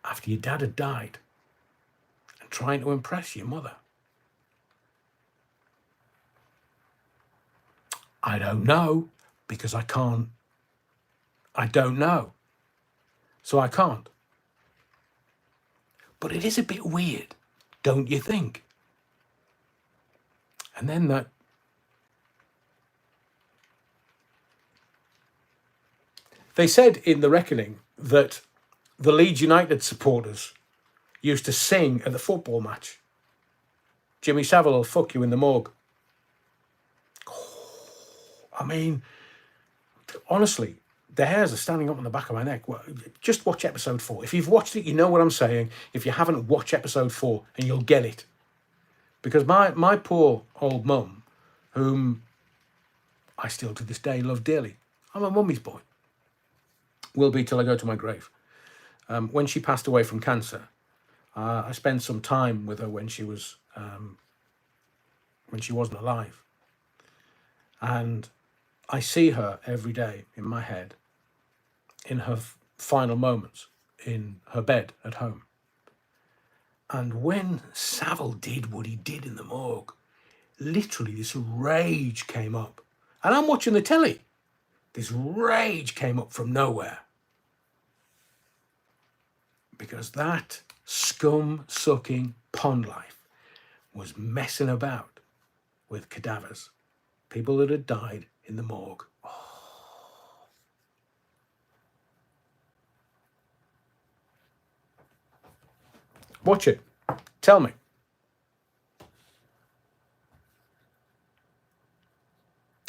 after your dad had died and trying to impress your mother. I don't know, because I can't. I don't know. So I can't. But it is a bit weird, don't you think? And then that. They said in The Reckoning that the Leeds United supporters used to sing at the football match. Jimmy Savile will fuck you in the morgue. I mean, honestly, the hairs are standing up on the back of my neck. Just watch episode 4. If you've watched it, you know what I'm saying. If you haven't, watch episode 4 and you'll get it. Because my poor old mum, whom I still to this day love dearly, I'm a mummy's boy. Will be till I go to my grave. When she passed away from cancer, I spent some time with her when she wasn't alive, and I see her every day in my head, in her final moments, in her bed at home. And when Savile did what he did in the morgue, literally this rage came up, and I'm watching the telly. This rage came up from nowhere. Because that scum-sucking pond life was messing about with cadavers. People that had died in the morgue. Oh. Watch it. Tell me.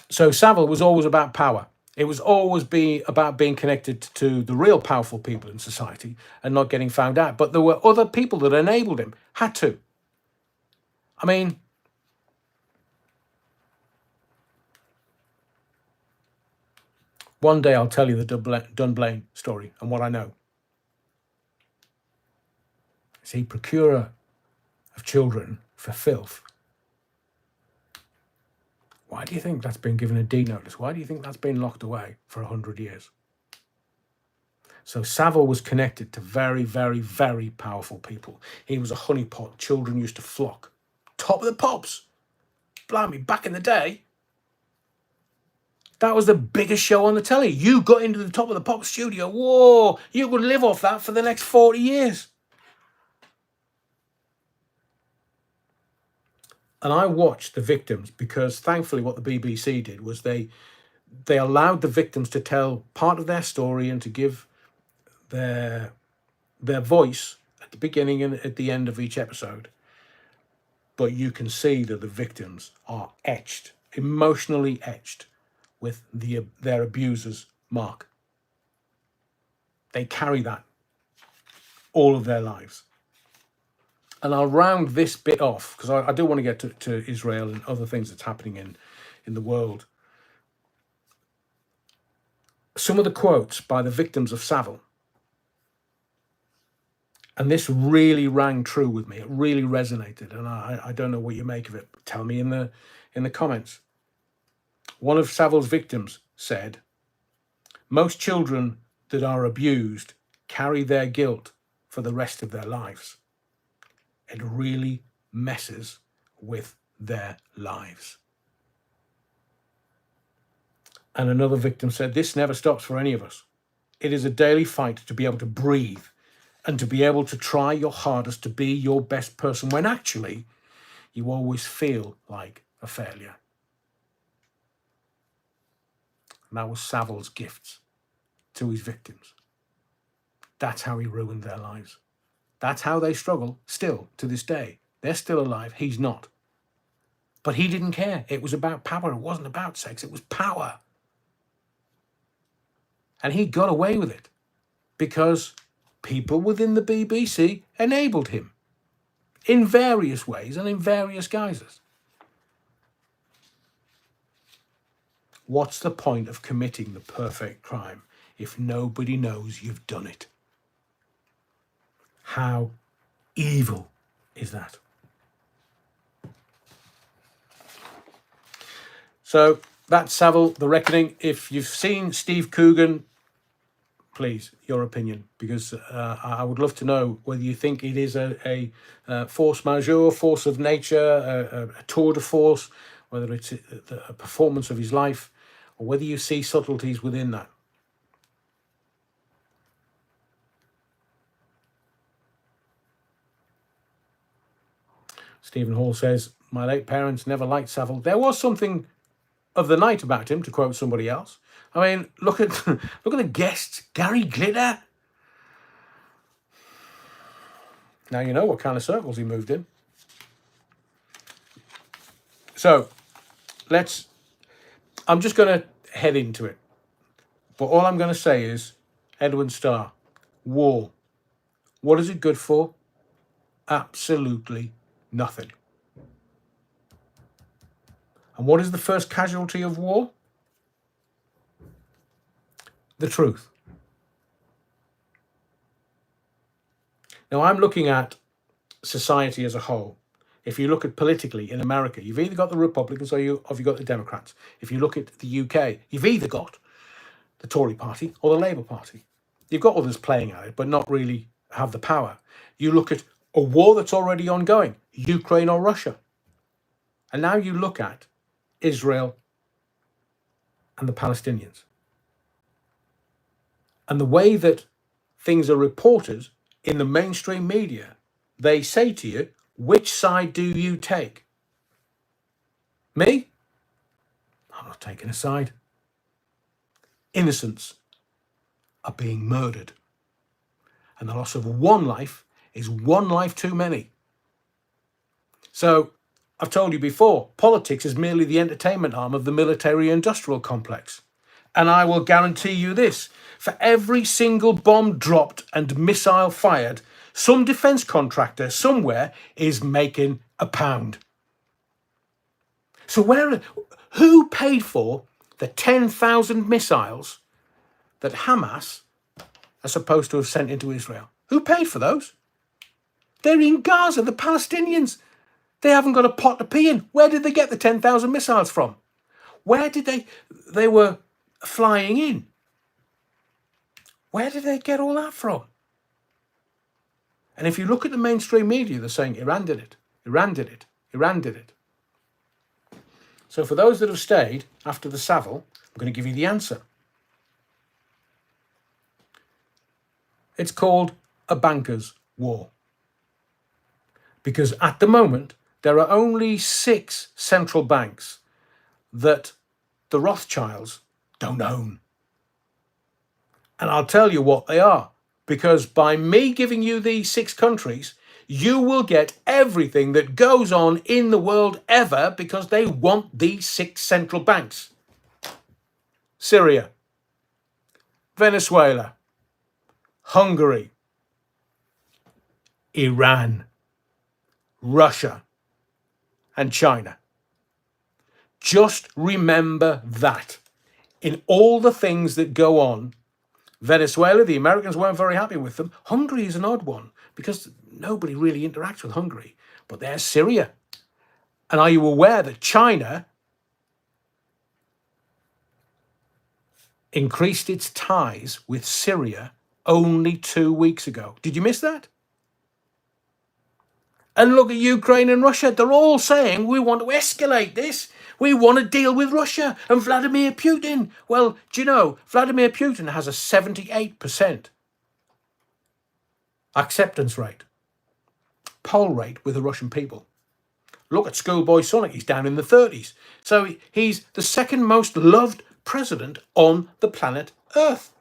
So Savile was always about power. It was always about being connected to the real powerful people in society and not getting found out. But there were other people that enabled him, had to. I mean, one day I'll tell you the Dunblane story and what I know. See, procurer of children for filth. Why do you think that's been given a D notice? Why do you think that's been locked away for 100 years? So Savile was connected to very, very, very powerful people. He was a honeypot. Children used to flock. Top of the Pops. Blimey, back in the day, that was the biggest show on the telly. You got into the Top of the Pops studio. Whoa, you could live off that for the next 40 years. And I watched the victims because thankfully what the BBC did was they allowed the victims to tell part of their story and to give their voice at the beginning and at the end of each episode. But you can see that the victims are etched, emotionally etched with their abuser's mark. They carry that all of their lives. And I'll round this bit off because I do want to get to Israel and other things that's happening in the world. Some of the quotes by the victims of Savile. And this really rang true with me. It really resonated. And I don't know what you make of it. Tell me in the comments. One of Savile's victims said, "Most children that are abused carry their guilt for the rest of their lives. It really messes with their lives." And another victim said, "This never stops for any of us. It is a daily fight to be able to breathe and to be able to try your hardest to be your best person when actually you always feel like a failure." And that was Savile's gifts to his victims. That's how he ruined their lives. That's how they struggle still to this day. They're still alive. He's not. But he didn't care. It was about power. It wasn't about sex. It was power. And he got away with it because people within the BBC enabled him in various ways and in various guises. What's the point of committing the perfect crime if nobody knows you've done it? How evil is that? So that's Savile, The Reckoning. If you've seen Steve Coogan, please, your opinion, because I would love to know whether you think it is a force majeure, force of nature, a tour de force, whether it's a performance of his life, or whether you see subtleties within that. Stephen Hall says, my late parents never liked Savile. There was something of the night about him, to quote somebody else. I mean, look at the guests. Gary Glitter. Now you know what kind of circles he moved in. So, I'm just going to head into it. But all I'm going to say is, Edwin Starr, war. What is it good for? Absolutely nothing. And what is the first casualty of war? The truth. Now, I'm looking at society as a whole. If you look at politically in America, you've either got the Republicans or you've got the Democrats. If you look at the UK, you've either got the Tory party or the Labour Party. You've got others playing at it, but not really have the power. You look at a war that's already ongoing, Ukraine or Russia. And now you look at Israel and the Palestinians. And the way that things are reported in the mainstream media, they say to you, which side do you take? Me? I'm not taking a side. Innocents are being murdered. And the loss of one life is one life too many. So, I've told you before, politics is merely the entertainment arm of the military-industrial complex. And I will guarantee you this, for every single bomb dropped and missile fired, some defence contractor somewhere is making £1. So who paid for the 10,000 missiles that Hammas are supposed to have sent into Israel? Who paid for those? They're in Gaza, the Palestinians. They haven't got a pot to pee in. Where did they get the 10,000 missiles from? Where did they were flying in? Where did they get all that from? And if you look at the mainstream media, they're saying Iran did it, Iran did it, Iran did it. So for those that have stayed after the Savile, I'm going to give you the answer. It's called a banker's war. Because at the moment, there are only 6 central banks that the Rothschilds don't own. And I'll tell you what they are. Because by me giving you these 6 countries, you will get everything that goes on in the world ever because they want these 6 central banks. Syria, Venezuela, Hungary, Iran, Russia, and China. Just remember that. In all the things that go on, Venezuela, the Americans weren't very happy with them. Hungary is an odd one because nobody really interacts with Hungary. But there's Syria. And are you aware that China increased its ties with Syria only 2 weeks ago? Did you miss that? And look at Ukraine and Russia. They're all saying we want to escalate this. We want to deal with Russia and Vladimir Putin. Well, do you know, Vladimir Putin has a 78% acceptance rate, poll rate with the Russian people. Look at schoolboy Sonic, he's down in the 30s. So he's the second most loved president on the planet Earth.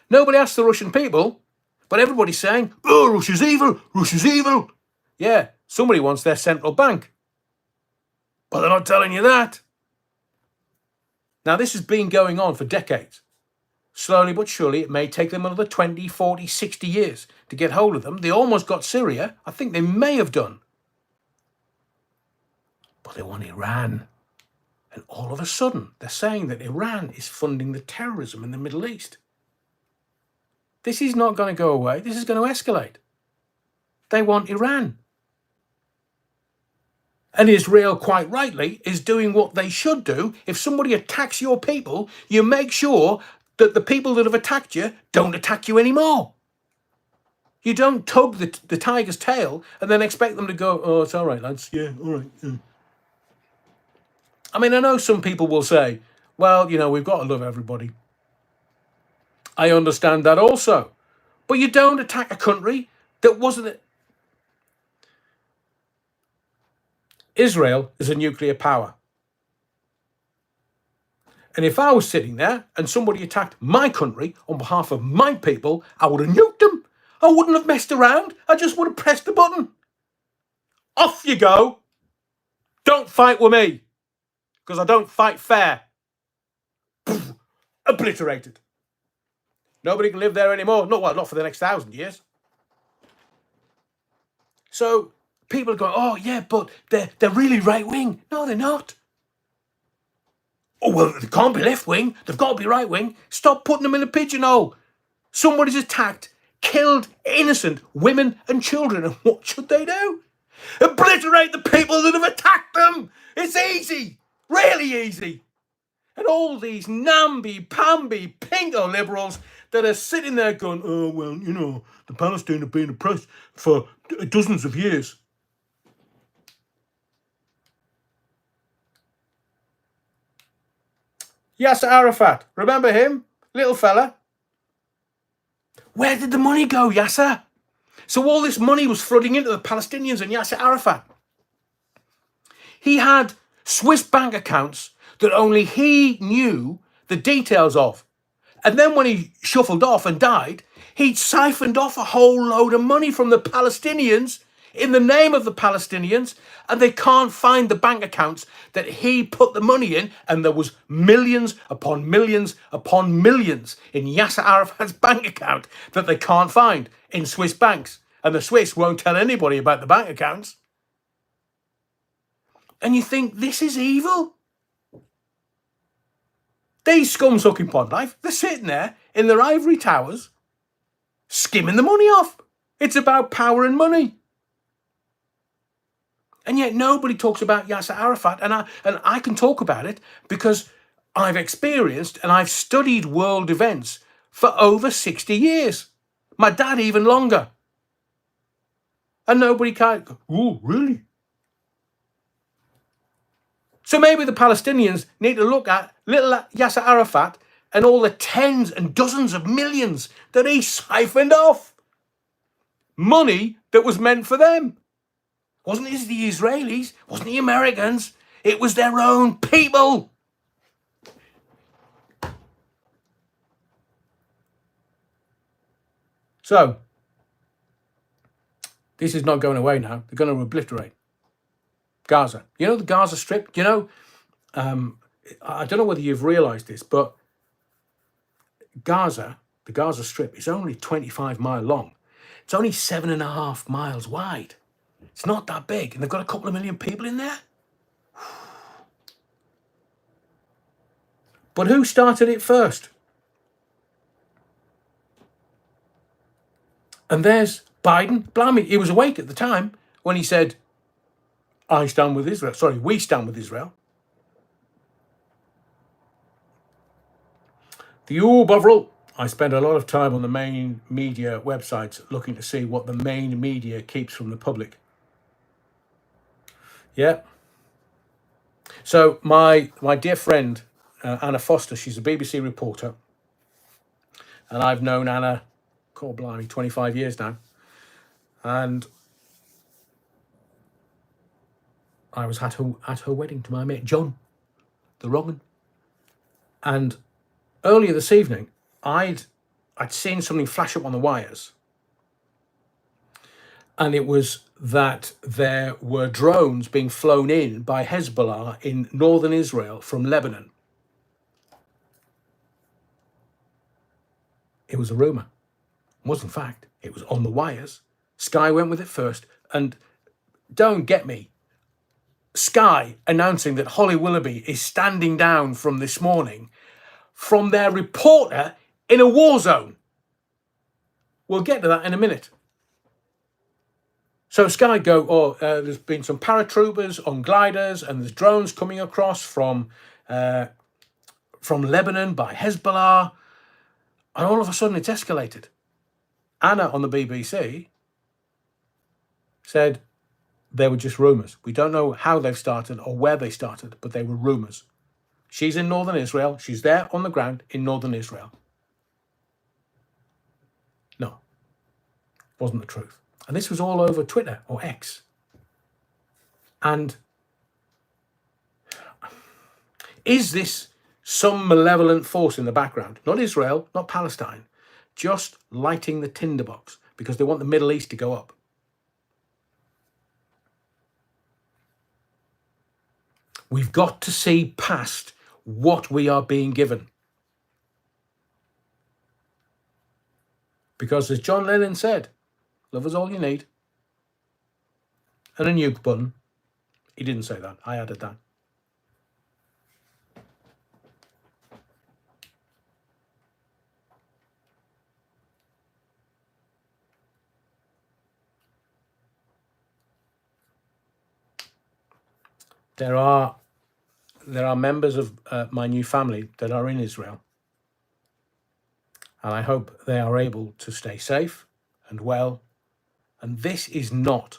Nobody asked the Russian people, but everybody's saying, oh, Russia's evil, Russia's evil. Yeah, somebody wants their central bank. But they're not telling you that. Now, this has been going on for decades. Slowly but surely, it may take them another 20, 40, 60 years to get hold of them. They almost got Syria. I think they may have done. But they want Iran. And all of a sudden, they're saying that Iran is funding the terrorism in the Middle East. This is not going to go away. This is going to escalate. They want Iran. And Israel, quite rightly, is doing what they should do. If somebody attacks your people, you make sure that the people that have attacked you don't attack you anymore. You don't tug the tiger's tail and then expect them to go, oh, it's all right, lads. Yeah, all right. Yeah. I mean, I know some people will say, well, you know, we've got to love everybody. I understand that also. But you don't attack a country that wasn't. Israel is a nuclear power. And if I was sitting there and somebody attacked my country on behalf of my people, I would have nuked them. I wouldn't have messed around. I just would have pressed the button. Off you go. Don't fight with me, because I don't fight fair. Obliterated. Nobody can live there anymore. Not for the next 1,000 years. So people are going, oh yeah, but they're really right wing. No, they're not. Oh well, they can't be left wing. They've got to be right wing. Stop putting them in a pigeonhole. Somebody's attacked, killed innocent women and children, and what should they do? Obliterate the people that have attacked them. It's easy, really easy. And all these namby-pamby pingo liberals that are sitting there going, oh, well, you know, the Palestinians have been oppressed for dozens of years. Yasser Arafat, remember him? Little fella. Where did the money go, Yasser? So all this money was flooding into the Palestinians and Yasser Arafat. He had Swiss bank accounts that only he knew the details of. And then when he shuffled off and died, he'd siphoned off a whole load of money from the Palestinians in the name of the Palestinians, and they can't find the bank accounts that he put the money in, and there was millions upon millions upon millions in Yasser Arafat's bank account that they can't find in Swiss banks, and the Swiss won't tell anybody about the bank accounts. And you think, this is evil? These scum-sucking pond life, they're sitting there in their ivory towers, skimming the money off. It's about power and money. And yet nobody talks about Yasser Arafat, and I can talk about it because I've experienced and I've studied world events for over 60 years. My dad even longer. And nobody can go, oh, really? So maybe the Palestinians need to look at little Yasser Arafat and all the tens and dozens of millions that he siphoned off. Money that was meant for them. Wasn't it the Israelis? Wasn't the Americans? It was their own people. So, this is not going away now. They're going to obliterate Gaza. You know the Gaza Strip? You know, I don't know whether you've realised this, but Gaza, the Gaza Strip, is only 25 miles long. It's only 7.5 miles wide. It's not that big, and they've got a couple of million people in there. But who started it first? And there's Biden. Blimey, he was awake at the time when he said, I stand with Israel. Sorry, we stand with Israel. The Bovril. I spend a lot of time on the main media websites looking to see what the main media keeps from the public. Yeah. So my dear friend, Anna Foster, she's a BBC reporter. And I've known Anna, God blimey, 25 years now. And I was at her wedding to my mate, John, the wrong. And earlier this evening, I'd seen something flash up on the wires. And it was that there were drones being flown in by Hezbollah in northern Israel from Lebanon. It was a rumour. It wasn't fact. It was on the wires. Sky went with it first. And don't get me, Sky announcing that Holly Willoughby is standing down from this morning from their reporter in a war zone. We'll get to that in a minute. So Sky go, there's been some paratroopers on gliders and there's drones coming across from Lebanon by Hezbollah. And all of a sudden it's escalated. Anna on the BBC said, They were just rumours. We don't know how they've started or where they started, but they were rumours. She's in northern Israel. She's there on the ground in northern Israel. No, wasn't the truth. And this was all over Twitter or X. And is this some malevolent force in the background? Not Israel, not Palestine, just lighting the tinderbox because they want the Middle East to go up. We've got to see past what we are being given. Because as John Lennon said, love is all you need. And a nuke button. He didn't say that. I added that. There are members of my new family that are in Israel. And I hope they are able to stay safe and well. And this is not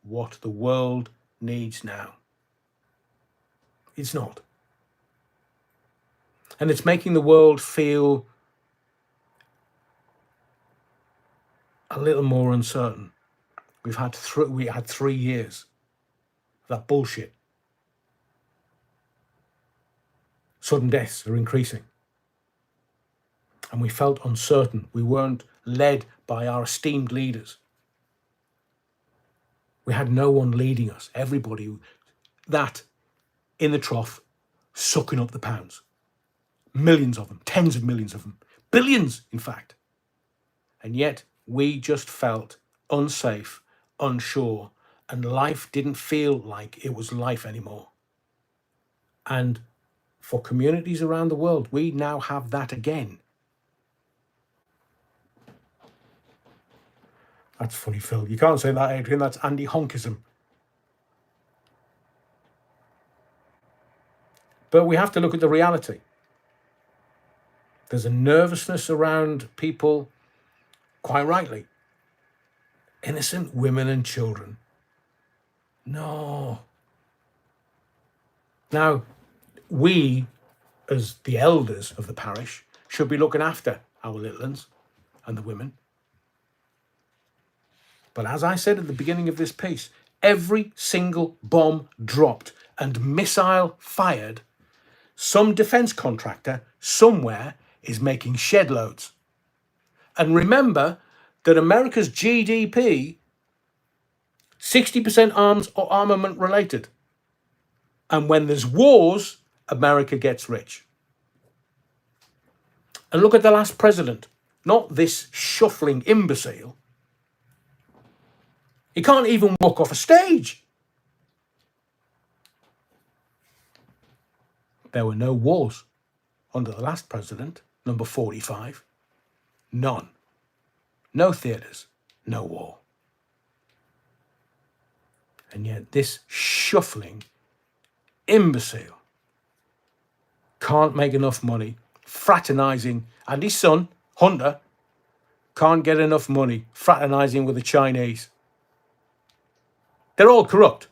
what the world needs now. It's not. And it's making the world feel a little more uncertain. We had 3 years of that bullshit. Sudden deaths are increasing. And we felt uncertain. We weren't led by our esteemed leaders. We had no one leading us. Everybody that in the trough, sucking up the pounds. Millions of them, tens of millions of them, billions, in fact. And yet we just felt unsafe, unsure, and life didn't feel like it was life anymore. And for communities around the world, we now have that again. That's funny, Phil. You can't say that, Adrian. That's Andy Honkism. But we have to look at the reality. There's a nervousness around people, quite rightly. Innocent women and children. No. Now, we, as the elders of the parish, should be looking after our little ones and the women. But as I said at the beginning of this piece, every single bomb dropped and missile fired, some defence contractor somewhere is making shed loads. And remember that America's GDP, 60% arms or armament related. And when there's wars, America gets rich. And look at the last president, not this shuffling imbecile. He can't even walk off a stage. There were no wars under the last president, number 45. None. No theatres, no war. And yet this shuffling imbecile can't make enough money, fraternising, and his son, Hunter, can't get enough money fraternising with the Chinese. They're all corrupt.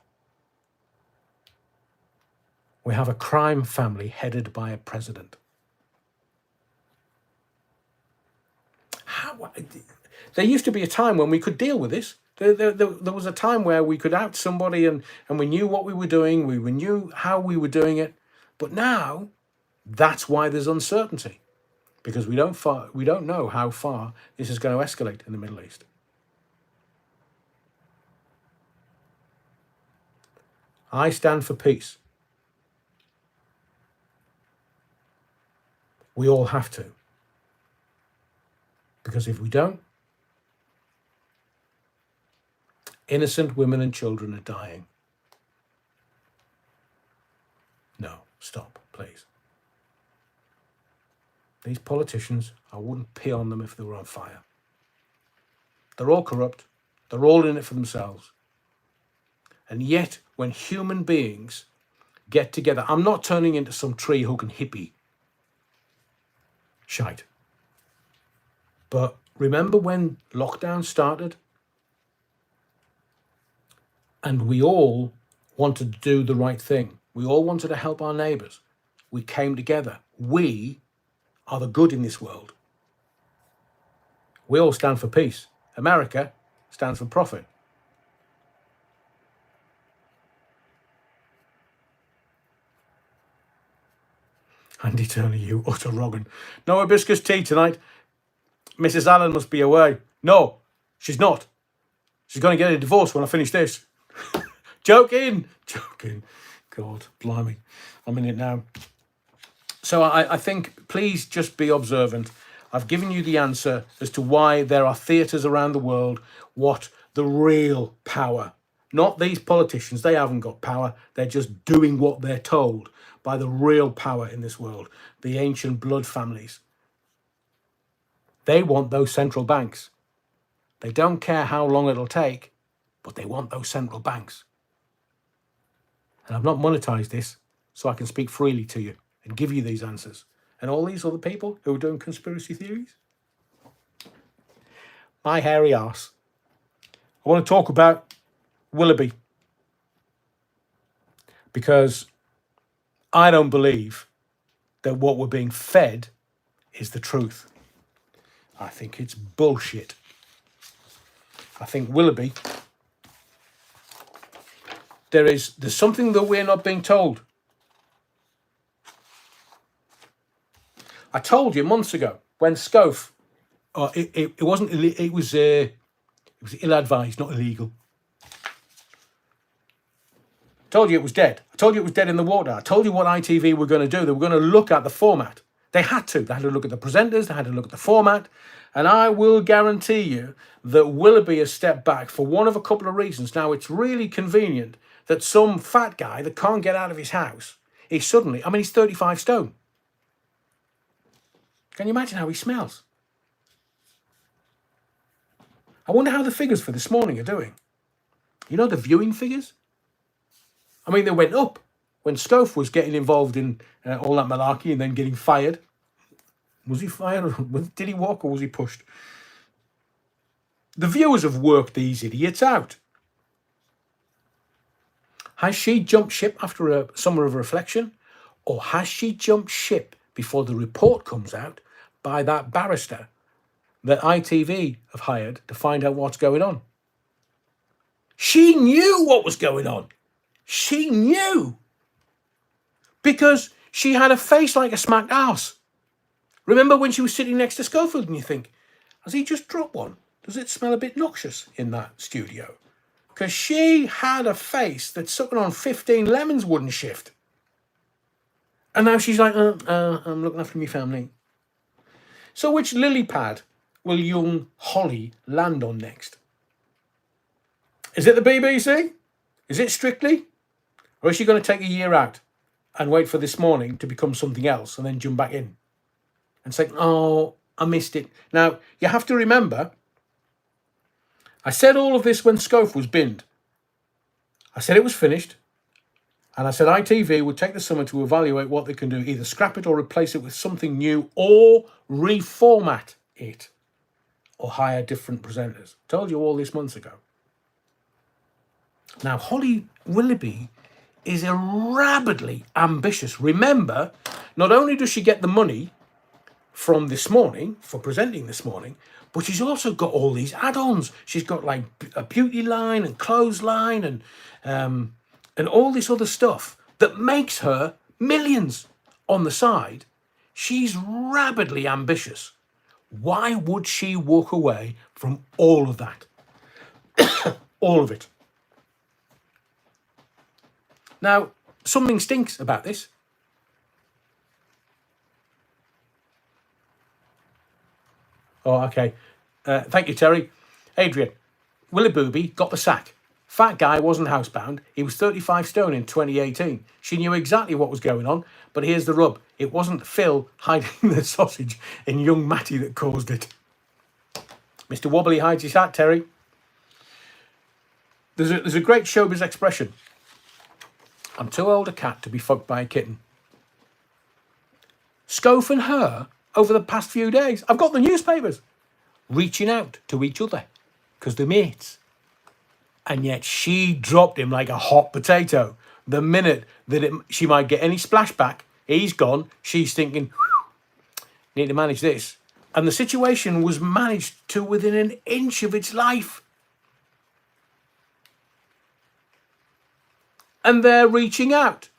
We have a crime family headed by a president. There used to be a time when we could deal with this. There was a time where we could out somebody and we knew what we were doing, we knew how we were doing it. But now, that's why there's uncertainty. Because we don't know how far this is going to escalate in the Middle East. I stand for peace. We all have to. Because if we don't, innocent women and children are dying. No, stop, please. These politicians, I wouldn't pee on them if they were on fire. They're all corrupt. They're all in it for themselves. And yet, when human beings get together, I'm not turning into some tree-hugging hippie shite. But Remember when lockdown started and we all wanted to do the right thing? We all wanted to help our neighbours. We came together. We are the good in this world. We all stand for peace. America stands for profit. Andy Turner, you utter rogan. No hibiscus tea tonight. Mrs. Allen must be away. No, she's not. She's going to get a divorce when I finish this. Joking. God, blimey. I'm in it now. So I think please just be observant. I've given you the answer as to why there are theatres around the world, what the real power, not these politicians, they haven't got power. They're just doing what they're told by the real power in this world, the ancient blood families. They want those central banks. They don't care how long it'll take, but they want those central banks. And I've not monetized this, so I can speak freely to you and give you these answers. And all these other people who are doing conspiracy theories, my hairy arse. I want to talk about Willoughby, because I don't believe that what we're being fed is the truth. I think it's bullshit. I think Willoughby, there's something that we're not being told. I told you months ago when Scove, it wasn't, it was ill-advised, not illegal. I told you it was dead. I told you it was dead in the water. I told you what ITV were going to do. They were going to look at the format. They had to. They had to look at the presenters. They had to look at the format. And I will guarantee you that Willoughby has stepped back for one of a couple of reasons. Now, it's really convenient that some fat guy that can't get out of his house is suddenly, I mean, he's 35 stone. Can you imagine how he smells? I wonder how the figures for this morning are doing. You know the viewing figures? I mean, they went up when Scove was getting involved in all that malarkey and then getting fired. Was he fired? Or did he walk or was he pushed? The viewers have worked these idiots out. Has she jumped ship after a summer of reflection? Or has she jumped ship before the report comes out by that barrister that ITV have hired to find out what's going on? She knew what was going on. She knew. Because she had a face like a smacked arse. Remember when she was sitting next to Schofield and you think, has he just dropped one? Does it smell a bit noxious in that studio? Because she had a face that sucking on 15 lemons wouldn't shift. And now she's like, I'm looking after my family. So which lily pad will young Holly land on next? Is it the BBC? Is it Strictly? Or is she going to take a year out and wait for This Morning to become something else and then jump back in and say, oh, I missed it. Now, you have to remember, I said all of this when Scove was binned. I said it was finished. And I said ITV would take the summer to evaluate what they can do, either scrap it or replace it with something new or reformat it or hire different presenters. Told you all this months ago. Now, Holly Willoughby is rabidly ambitious. Remember, not only does she get the money from This Morning, for presenting This Morning, but she's also got all these add-ons. She's got like a beauty line and clothes line and all this other stuff that makes her millions on the side. She's rabidly ambitious. Why would she walk away from all of that? All of it. Now, something stinks about this. Oh, okay. Thank you, Terry. Adrian, Willoughby got the sack. Fat guy wasn't housebound. He was 35 stone in 2018. She knew exactly what was going on, but here's the rub. It wasn't Phil hiding the sausage in young Matty that caused it. Mr. Wobbly hides his hat, Terry. There's a great showbiz expression. I'm too old a cat to be fucked by a kitten. Scove and her, over the past few days, I've got the newspapers. reaching out to each other because they're mates. And yet she dropped him like a hot potato. The minute that she might get any splashback, he's gone. She's thinking, need to manage this. And the situation was managed to within an inch of its life. And they're reaching out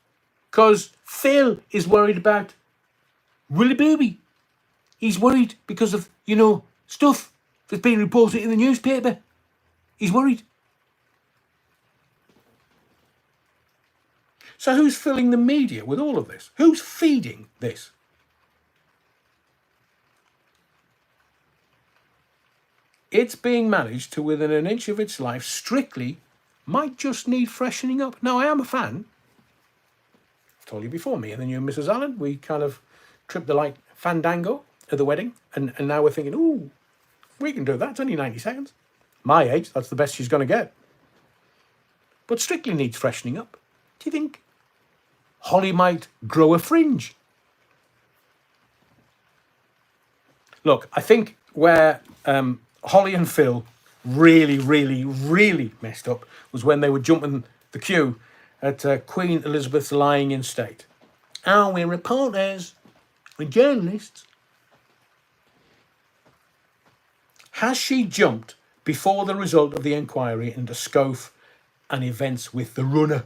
because Phil is worried about Willoughby. He's worried because of, stuff that's being reported in the newspaper. He's worried. So who's filling the media with all of this? Who's feeding this? It's being managed to within an inch of its life strictly might just need freshening up. Now, I am a fan. I've told you before, me and the new Mrs. Allen, we kind of tripped the light fandango at the wedding. And now we're thinking, ooh, we can do that. It's only 90 seconds. My age, that's the best she's going to get. But strictly needs freshening up. Do you think Holly might grow a fringe? Look, I think where Holly and Phil really, really, really messed up was when they were jumping the queue at Queen Elizabeth's lying in state. Oh, we're reporters, we're journalists. Has she jumped before the result of the inquiry into Scove and events with the runner?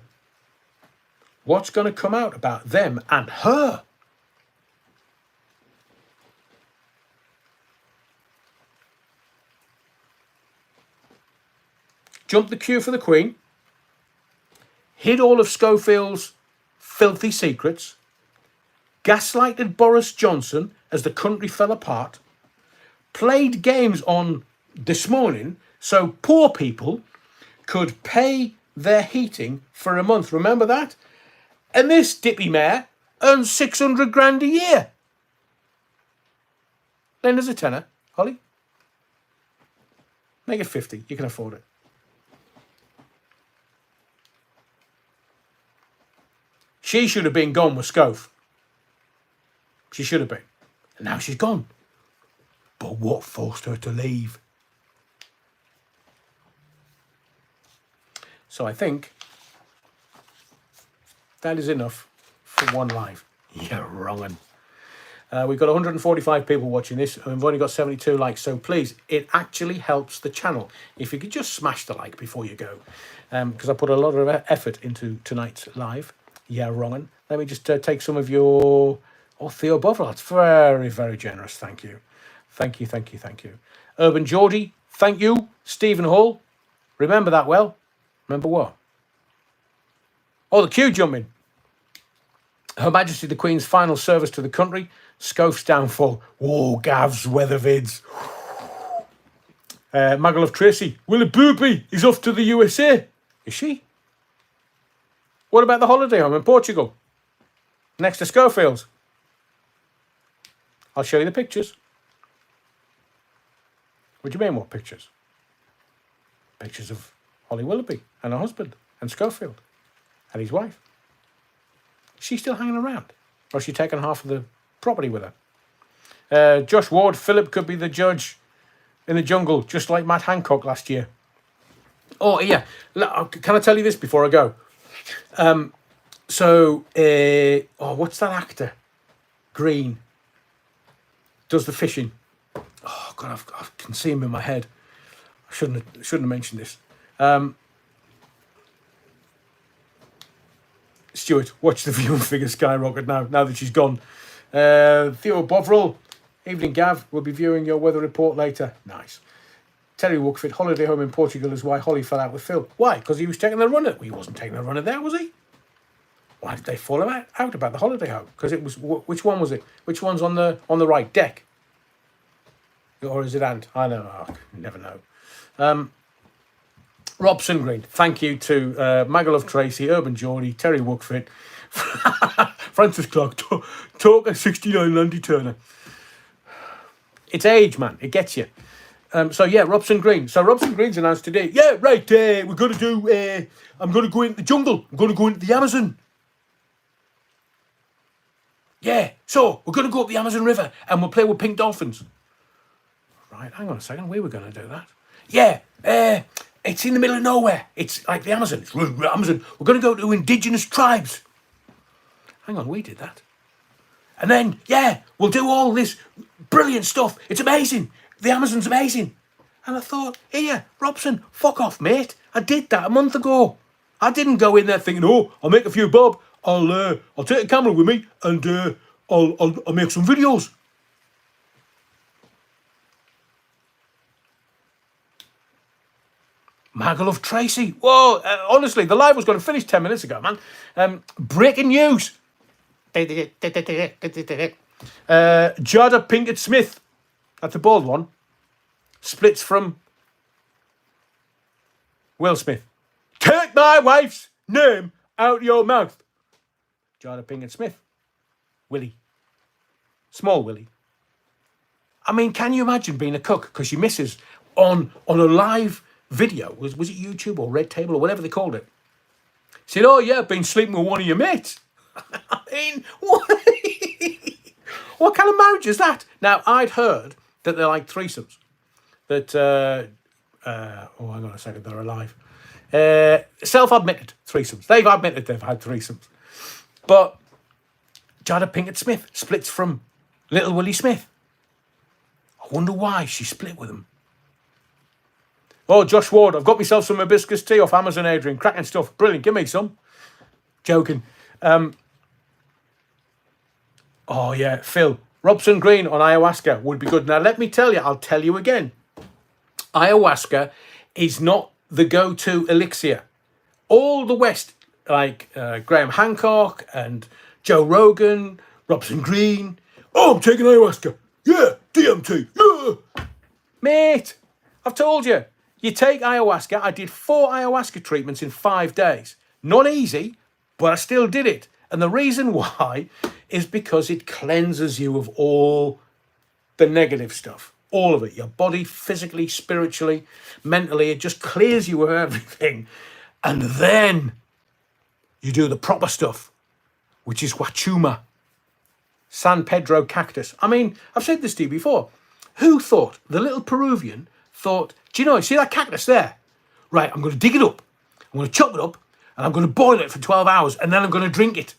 What's going to come out about them and her? Jumped the queue for the Queen, hid all of Schofield's filthy secrets, gaslighted Boris Johnson as the country fell apart, played games on This Morning so poor people could pay their heating for a month. Remember that? And this dippy mare earns 600 grand a year. Lend us a tenner, Holly. Make it 50. You can afford it. She should have been gone with Scove. She should have been. And now she's gone. But what forced her to leave? So I think that is enough for one live. You're wrong. We've got 145 people watching this, and we've only got 72 likes. So please, it actually helps the channel if you could just smash the like before you go, because I put a lot of effort into tonight's live. Yeah, wrong. Let me just take some of your... Oh, Theo Bovril, that's very, very generous. Thank you. Thank you, thank you, thank you. Urban Geordie, thank you. Stephen Hall, remember that well. Remember what? Oh, the queue jumping. Her Majesty the Queen's final service to the country. Scoff's downfall. Whoa, Gav's weather vids. Magaluf Tracy. Willoughby is off to the USA. Is she? What about the holiday home in Portugal? Next to Schofield's. I'll show you the pictures. What do you mean, what pictures? Pictures of Holly Willoughby and her husband and Schofield and his wife. She's still hanging around. Or is she taking half of the property with her? Josh Ward, Philip could be the judge in the jungle, just like Matt Hancock last year. Oh, yeah. Can I tell you this before I go? What's that actor? Green. Does the fishing. Oh, God, I can see him in my head. I shouldn't have mentioned this. Stuart, watch the viewing figure skyrocket now that she's gone. Theo Bovril, evening Gav, we'll be viewing your weather report later. Nice. Terry Wookford, holiday home in Portugal is why Holly fell out with Phil. Why? Because he was taking the runner. Well, he wasn't taking the runner there, was he? Why did they fall out about the holiday home? Because it was, which one was it? Which one's on the right deck? Or is it Ant? I don't know. I never know. Robson Green, thank you to Magaluf Tracy, Urban Geordie, Terry Wookford, Francis Clark, Talker 69 Landy Turner. It's age, man. It gets you. Robson Green. So Robson Green's announced today, yeah, right, we're going to do, I'm going to go into the jungle. I'm going to go into the Amazon. Yeah, so we're going to go up the Amazon River and we'll play with pink dolphins. Right, hang on a second. We were going to do that. Yeah, it's in the middle of nowhere. It's like the Amazon. It's Amazon. We're going to go to indigenous tribes. Hang on, we did that. And then, yeah, we'll do all this brilliant stuff. It's amazing. The Amazon's amazing. And I thought, here, Robson, fuck off, mate. I did that a month ago. I didn't go in there thinking, oh, I'll make a few bob. I'll take a camera with me and I'll make some videos. Magaluf Tracy. Whoa, honestly, the live was going to finish 10 minutes ago, man. Breaking news. Jada Pinkett Smith, that's the bald one, splits from Will Smith. Take my wife's name out your mouth. Jada Pinkett Smith. Willie. Small Willie. I mean, can you imagine being a cook? Because your missus on a live video, was it YouTube or Red Table or whatever they called it, said, oh yeah, I've been sleeping with one of your mates. I mean, what kind of marriage is that? Now, I'd heard that they're like threesomes. That, hang on a second, they're alive. Self-admitted threesomes. They've admitted they've had threesomes. But Jada Pinkett Smith splits from Little Willie Smith. I wonder why she split with him. Oh, Josh Ward, I've got myself some hibiscus tea off Amazon, Adrian. Cracking stuff. Brilliant. Give me some. Joking. Oh, yeah, Phil. Robson Green on ayahuasca would be good. Now, let me tell you, I'll tell you again. Ayahuasca is not the go-to elixir. All the West, like Graham Hancock and Joe Rogan, Robson Green. Oh, I'm taking ayahuasca. Yeah, DMT. Yeah. Mate, I've told you. You take ayahuasca. I did 4 ayahuasca treatments in 5 days. Not easy, but I still did it. And the reason why is because it cleanses you of all the negative stuff. All of it. Your body, physically, spiritually, mentally. It just clears you of everything. And then you do the proper stuff, which is Huachuma. San Pedro cactus. I mean, I've said this to you before. Who thought, the little Peruvian thought, do you know, see that cactus there? Right, I'm going to dig it up. I'm going to chop it up. And I'm going to boil it for 12 hours. And then I'm going to drink it.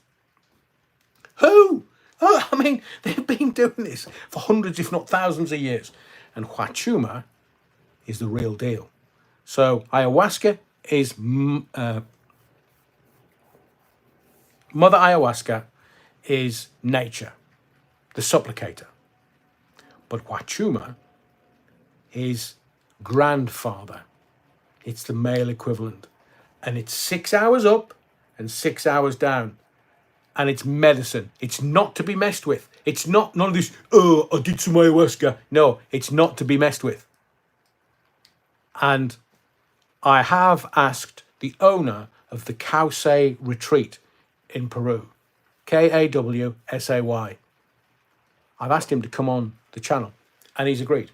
Who? Oh, I mean, they've been doing this for hundreds, if not thousands of years. And Huachuma is the real deal. So ayahuasca is... Mother ayahuasca is nature, the supplicator. But Huachuma is grandfather. It's the male equivalent. And it's 6 hours up and 6 hours down. And it's medicine. It's not to be messed with. It's not none of this, oh, I did some ayahuasca. No, it's not to be messed with. And I have asked the owner of the Kawsay retreat in Peru, Kawsay. I've asked him to come on the channel and he's agreed.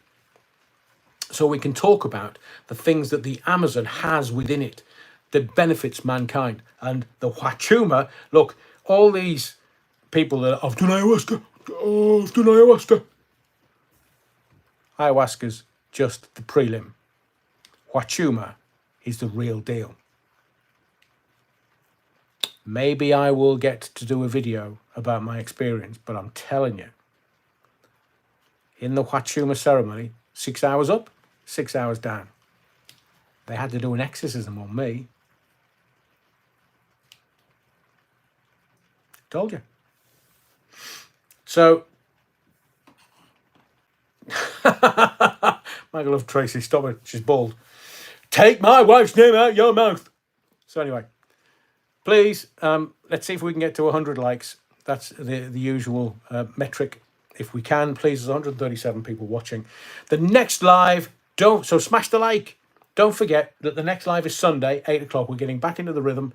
So we can talk about the things that the Amazon has within it that benefits mankind. And the Huachuma, look, all these people that I've done ayahuasca, ayahuasca's just the prelim. Huachuma is the real deal. Maybe I will get to do a video about my experience, but I'm telling you, in the Huachuma ceremony, 6 hours up, 6 hours down. They had to do an exorcism on me. Told you. So, Michael love Tracy, stop it, she's bald. Take my wife's name out your mouth. So anyway, please, let's see if we can get to 100 likes. That's the usual metric. If we can, please, there's 137 people watching. The next live, so smash the like. Don't forget that the next live is Sunday, 8 o'clock. We're getting back into the rhythm.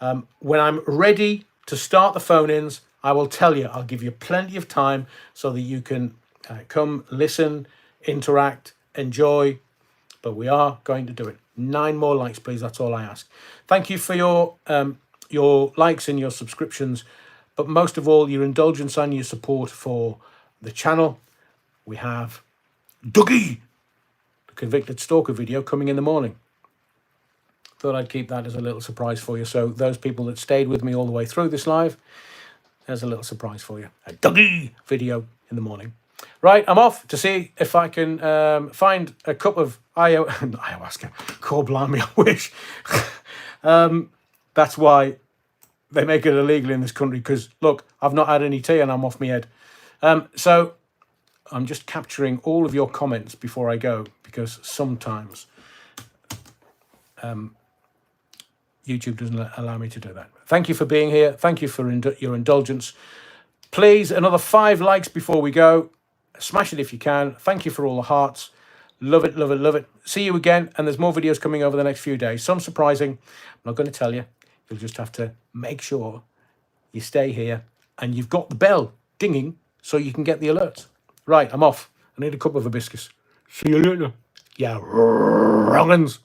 When I'm ready to start the phone-ins, I will tell you. I'll give you plenty of time so that you can come, listen, interact, enjoy. But we are going to do it. 9 more likes, please. That's all I ask. Thank you for your likes and your subscriptions. But most of all, your indulgence and your support for the channel. We have Dougie convicted stalker video coming in the morning. Thought I'd keep that as a little surprise for you. So those people that stayed with me all the way through this live, there's a little surprise for you. A Dougie video in the morning. Right, I'm off to see if I can find a cup of ayahuasca. Call blimey, I wish. That's why they make it illegal in this country, because, look, I've not had any tea and I'm off my head. So I'm just capturing all of your comments before I go, because sometimes YouTube doesn't allow me to do that. Thank you for being here. Thank you for your indulgence. Please, another 5 likes before we go. Smash it if you can. Thank you for all the hearts. Love it, love it, love it. See you again. And there's more videos coming over the next few days. Some surprising. I'm not going to tell you. You'll just have to make sure you stay here and you've got the bell dinging so you can get the alerts. Right, I'm off. I need a cup of hibiscus. See you later. Yeah, wrong uns.